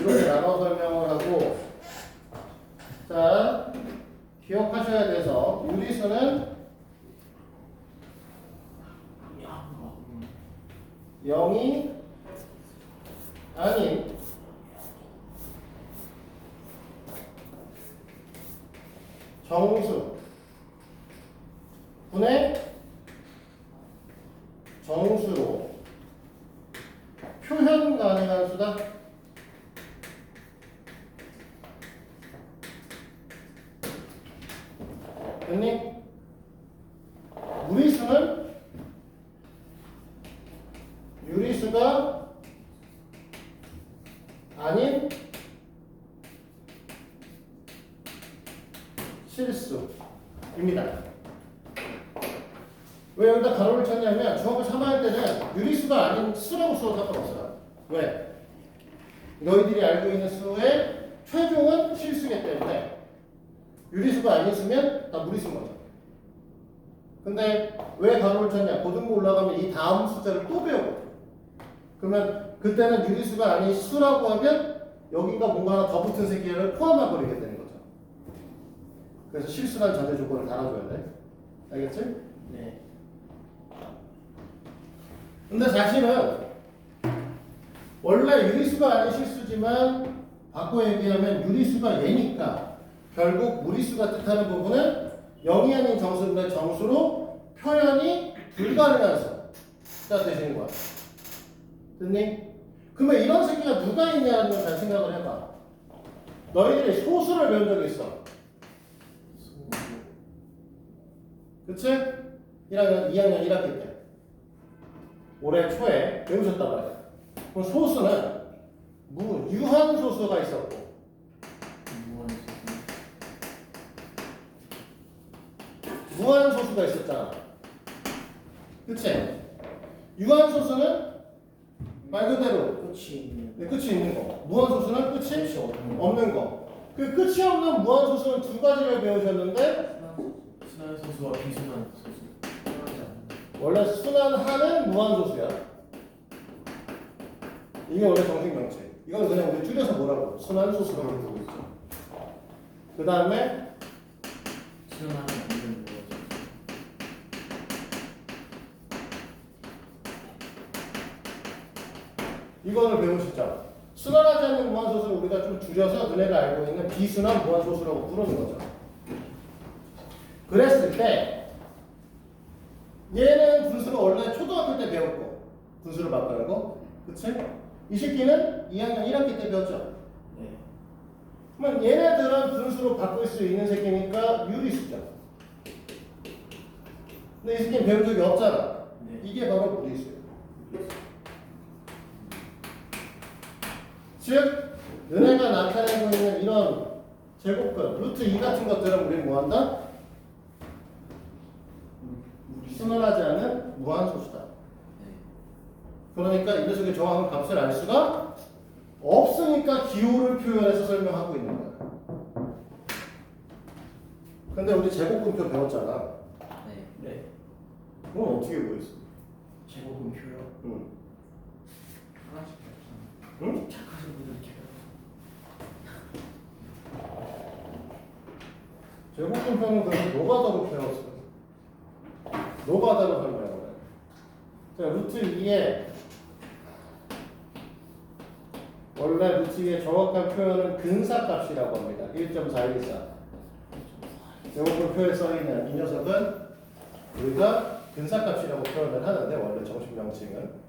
이렇게 나눠 설명을 하고, 자, 기억하셔야 돼서 유리수는 0이 아닌 정수 분의 정수로 표현 가능한 수다. 됐니? 무리수는 유리수가 아닌 실수입니다. 왜 여기다 가로를 쳤냐면 중학교 3학년 때는 유리수가 아닌 수라고 써도 상관없어요. 왜? 너희들이 알고 있는 수의 최종은 실수이기 때문에 유리수가 아닌 수면 다 무리수인 거죠. 근데 왜 가로를 쳤냐? 고등부 올라가면 이 다음 숫자를 또 배우고, 그러면 그때는 유리수가 아닌 수라고 하면 여기가 뭔가 하나 더 붙은 새끼를 포함해 버리게 되는 거죠. 그래서 실수란 전제 조건을 달아줘야 돼. 알겠지? 네. 근데 사실은 원래 유리수가 아닌 실수지만 바꿔 얘기하면 유리수가 얘니까 결국 무리수가 뜻하는 부분은 0이 아닌 정수인데 정수로 표현이 불가능한 수가 되시는 거야. 됐니? 그러면 이런 새끼가 누가 있냐는 걸 잘 생각을 해봐. 너희들이 소수를 배운 적이 있어. 그치? 2학년 1학기 때. 올해 초에 배우셨단 말이야. 그럼 소수는 유한소수가 있었고, 무한소수가 있었잖아. 그치? 유한소수는 말 그대로 끝이 있는 거. 무한소수는 끝이 없는 거. 그 끝이 없는 무한소수는 두 가지를 배우셨는데, 순환 소수와 비순환 소수. 원래 순환하는 무한소수야. 이게 원래 정식 명칭. 이건 그냥 우리 줄여서 뭐라고? 순환소수라고 부르고 있죠. 그 다음에 순환하는 이름 뭐죠? 이거를 배우시죠. 순환하지 않는 무한소수를 우리가 좀 줄여서 너네가 알고 있는 비순환 무한소수라고 부르는 거죠. 그랬을 때 얘는 분수를 원래 초등학교 때 배웠고, 분수를 바꾸는 거, 그치? 이 새끼는 2학년 1학기 때 배웠죠. 네. 그러면 얘네들은 분수로 바꿀 수 있는 새끼니까 유리수죠. 근데 이 새끼는 배운 적이 없잖아. 네. 이게 바로 무리수예요. 즉, 너네가 나타내고 있는 이런 제곱근, 루트 2 같은 것들은 우리는 뭐한다? 순환하지 않은 무한소수다. 그러니까 이 녀석의 정확한 값을 알 수가 없으니까 기호를 표현해서 설명하고 있는 거야. 근데 우리 제곱근표 배웠잖아. 네. 그럼 어떻게 보였어? 제곱근표요. 응. 하나씩 배웠잖아. 응? 착하신 분들 제가 제곱근표는 그래서 노가다로 배웠어. 노가다로 설명을 해. 자, 루트 2에 원래 루트의 정확한 표현은 근사값이라고 합니다. 1.414. 제곱표에 써 있는 이 녀석은 우리가 근사값이라고 표현을 하는데 원래 정식 명칭은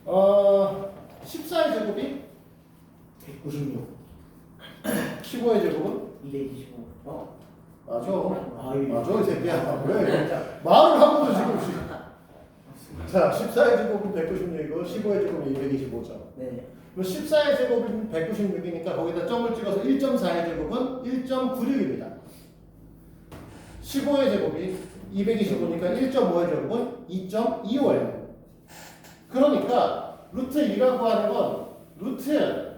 14의 제곱이 196 15의 제곱은 225 맞아. 아, 예. 맞아 이 새끼야. 왜? 말을 하고도 지금. 자, 14의 제곱은 196이고 15의 제곱은 225죠. 네. 그럼 14의 제곱은 196이니까 거기다 점을 찍어서 1.4의 제곱은 1.96입니다. 15의 제곱이 225니까 1.5의 제곱은 2.25예요. 그러니까 루트 2라고 하는 건 루트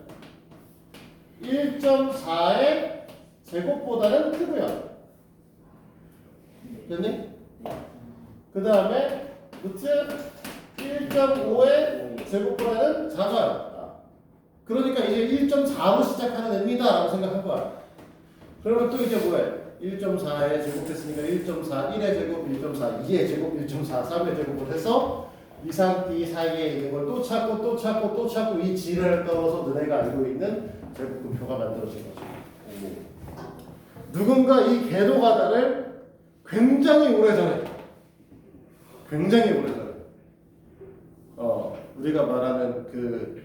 1.4의 제곱보다는 크고요. 됐니? 그 다음에 루트 1.5의 제곱보다는 작아요. 그러니까 이제 1.4로 시작하는 애입니다 라고 생각한 거야. 그러면 또 이제 뭐해? 1.4의 제곱했으니까 1.4, 1의 제곱, 1.4, 2의 제곱, 1.4, 3의 제곱을 해서 이상띠 사이에 있는 걸 또 찾고 또 찾고 또 찾고 이 지뢰를 떨어서 너네가 알고 있는 제곱근표가 만들어진 거죠. 누군가 이 궤도가다를 굉장히 오래전에 우리가 말하는 그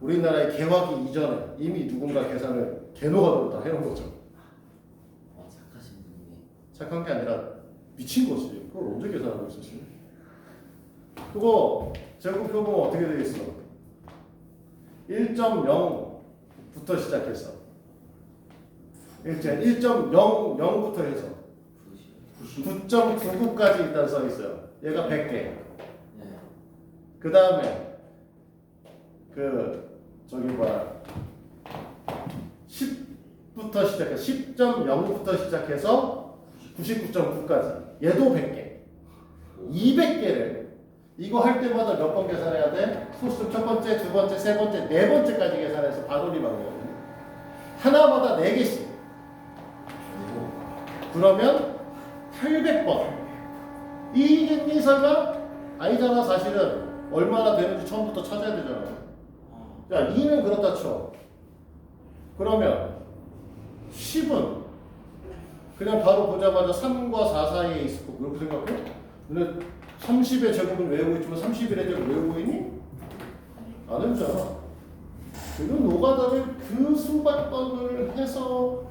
우리나라의 개화기 이전에 이미 누군가 계산을 개노가다로 다 해놓은 거죠. 착하신 분이네. 착한 게 아니라 미친 거지. 그걸 언제 계산하고 있었지? 그거 제곱표 보면 어떻게 되어 있어? 1.0부터 시작해서 1.00부터 해서 9.99까지 일단 써 있어요. 얘가 100개. 네. 그 다음에 저기 뭐야 10부터 시작해 10.0부터 시작해서 99.9까지 얘도 100개 200개를 이거 할 때마다 몇 번 계산해야 돼? 소수 첫 번째, 두 번째, 세 번째, 네 번째까지 계산해서 반올림 방법이거든요. 하나마다 4개씩 그러면 800번 이겠니 설마? 아니잖아. 사실은 얼마나 되는지 처음부터 찾아야 되잖아. 자, 2는 그렇다 쳐. 그러면 10은 그냥 바로 보자마자 3과 4 사이에 있을 거 그렇게 생각해? 근데 30의 제곱은 외우고 있지만 31의 제곱 외우고 있니? 안 외우잖아. 지금 노가다를 그 수백 번을 해서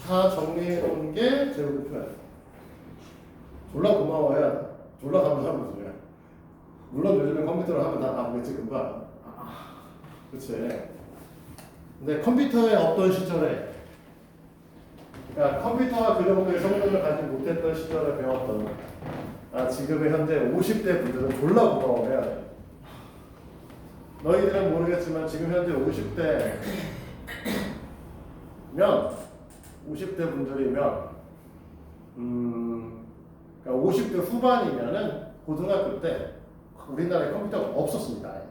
다 정리해 놓은 게 제곱표야. 졸라 고마워야 돼. 졸라 감사하면서 그래. 물론 요즘에 컴퓨터를 하면 다 나오겠지 금방. 그치. 근데 컴퓨터에 없던 시절에 그러니까 컴퓨터가 그 정도의 성능을 가지지 못했던 시절에 배웠던 지금의 현재 50대 분들은 졸라 고마워해야 돼. 너희들은 모르겠지만 지금 현재 50대 분들이면 그러니까 50대 후반이면은 고등학교 때 우리나라에 컴퓨터가 없었습니다.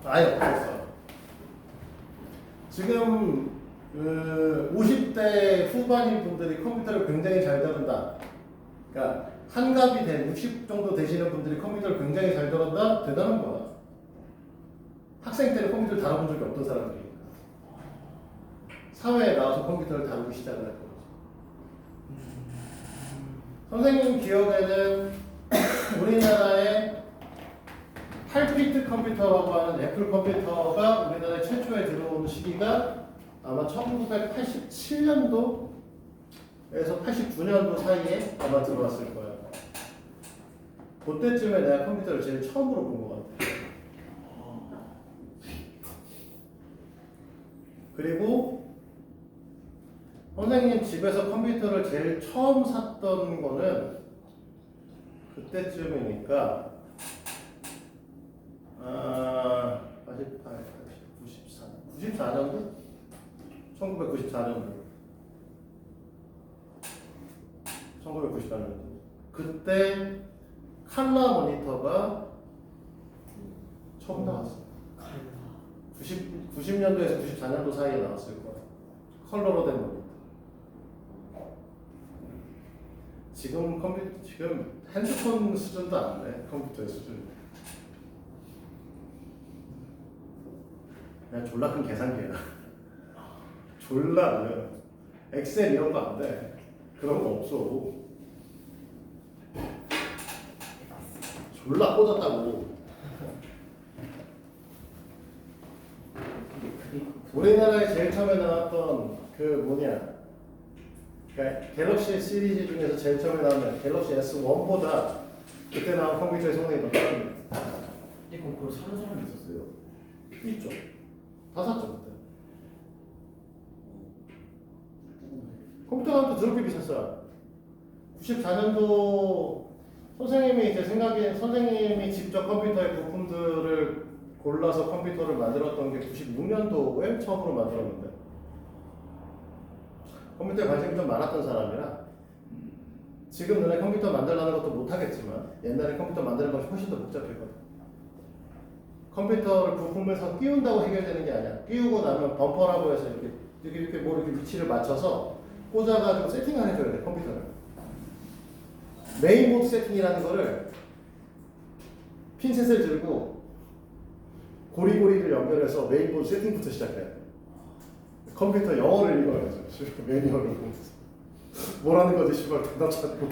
아예 없었어요. 지금 50대 후반인 분들이 컴퓨터를 굉장히 잘 다룬다. 그러니까 한갑이 된 60 정도 되시는 분들이 컴퓨터를 굉장히 잘 다룬다. 대단한 거야. 학생 때는 컴퓨터를 다뤄본 적이 없던 사람들이니까. 사회에 나와서 컴퓨터를 다루기 시작을 할 거죠. 선생님 기억에는 우리나라에 8비트 컴퓨터라고 하는 애플 컴퓨터가 우리나라에 최초에 들어온 시기가 아마 1987년도에서 89년도 사이에 아마 들어왔을 거예요. 그때쯤에 내가 컴퓨터를 제일 처음으로 본 것 같아요. 그리고 선생님 집에서 컴퓨터를 제일 처음 샀던 거는 그때쯤이니까 94년도? 1994년도. 1994년도. 그때 칼라 모니터가 처음 나왔어요. 90년도에서 94년도 사이에 나왔을 거예요. 컬러로 된 모니터. 지금 핸드폰 수준도 안 돼. 컴퓨터의 수준. 그냥 졸라 큰 계산기야. 졸라 그래. 엑셀 이런 거 안 돼. 그런 거 없어. 졸라 꽂았다고. 우리나라에 제일 처음에 나왔던 그 뭐냐, 그러니까 갤럭시 시리즈 중에서 제일 처음에 나온 갤럭시 S1보다 그때 나온 컴퓨터의 성능이 더 빠릅니다. 근데 그걸 사는 사람이 있었어요. 있죠. 다 샀죠 그때. 컴퓨터가 또 저렇게 비쌌어요. 94년도 선생님이 직접 컴퓨터의 부품들을 골라서 컴퓨터를 만들었던 게 96년도에 처음으로 만들었는데, 컴퓨터에 관심이 좀 많았던 사람이라 지금 너네 컴퓨터 만들라는 것도 못하겠지만 옛날에 컴퓨터 만드는 것이 훨씬 더 복잡했거든. 컴퓨터를 부품을 서 끼운다고 해결되는 게 아니야. 끼우고 나면 범퍼라고 해서 이렇게 뭐 이렇게 위치를 맞춰서 꽂아가지고 세팅을 해줘야 돼, 컴퓨터를. 메인보드 세팅이라는 거를 핀셋을 들고 고리고리를 연결해서 메인보드 세팅부터 시작해야 돼. 컴퓨터 영어를 읽어야죠. 매뉴얼을 보면서 뭐라는 거지 씨발 대답 찾고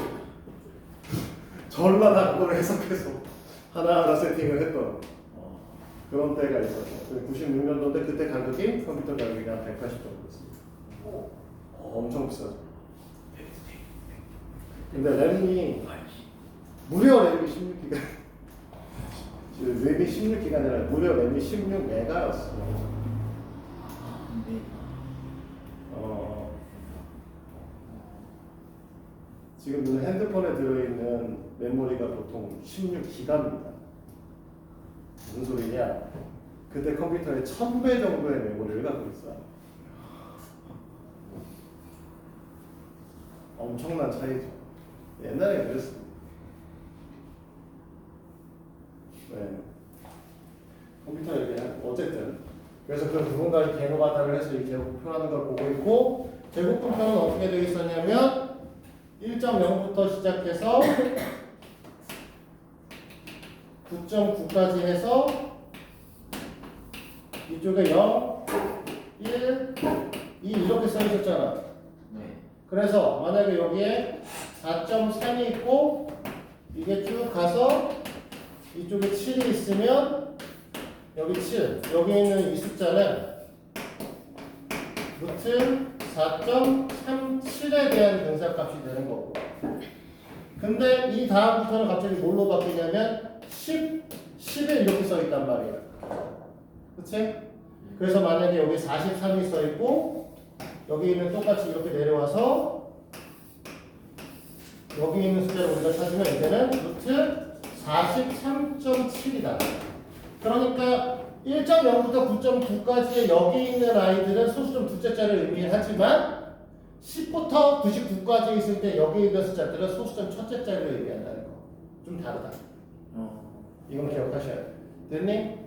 전라 다 그걸 해석해서 하나하나 세팅을 했던 그런 때가 있었죠. 96년도인데 그때 가격이 컴퓨터 가격이 한 180 정도였습니다. 엄청 비싸죠. 근데 램이 무려 램이 16기가 램이 16기가 아니라 무려 램이 16메가였어. 지금 핸드폰에 들어있는 메모리가 보통 16기가입니다. 무슨 소리냐? 그때 컴퓨터에 1000배 정도의 메모리를 갖고 있어. 엄청난 차이죠. 옛날에 그랬어. 네. 컴퓨터 얘기야. 어쨌든 그래서 그 누군가의 개노가다를 해서 이 제곱표라는 걸 보고 있고, 제곱분표는 어떻게 되어 있었냐면 1.0부터 시작해서 9.9까지 해서 이쪽에 0, 1, 2 이렇게 써 있었잖아. 네. 그래서 만약에 여기에 4.3이 있고 이게 쭉 가서 이쪽에 7이 있으면 여기 7, 여기 있는 이 숫자는 루트 4.37에 대한 근사값이 되는 거고, 근데 이 다음부터는 갑자기 뭘로 바뀌냐면 10, 10에 이렇게 써 있단 말이야. 그치? 그래서 만약에 여기 43이 써 있고 여기 있는 똑같이 이렇게 내려와서 여기 있는 숫자를 우리가 찾으면 이제는 루트 43.7이다. 그러니까 1.0부터 9.9까지의 여기 있는 아이들은 소수점 둘째자를 의미하지만 10부터 99까지 있을 때 여기 있는 숫자들은 소수점 첫째자를 의미한다는 거. 좀 다르다. 이건 기억하셔야 돼. 됐니? 네.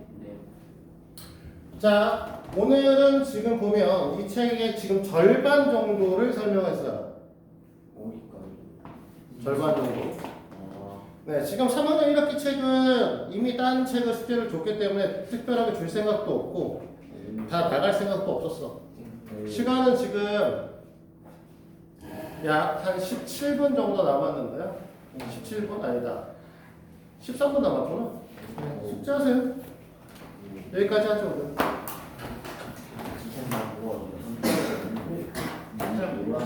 자, 오늘은 지금 보면 이 책의 지금 절반 정도를 설명했어요. 절반 정도. 네, 지금 3학년 1학기 책은 이미 딴 책을 숙제를 줬기 때문에 특별하게 줄 생각도 없고 다 나갈 생각도 없었어. 시간은 지금 약 한 17분 정도 남았는데요. 17분 아니다. 13분 남았구나. 숙제하세요. 여기까지 하죠. 오늘. 진짜 뭐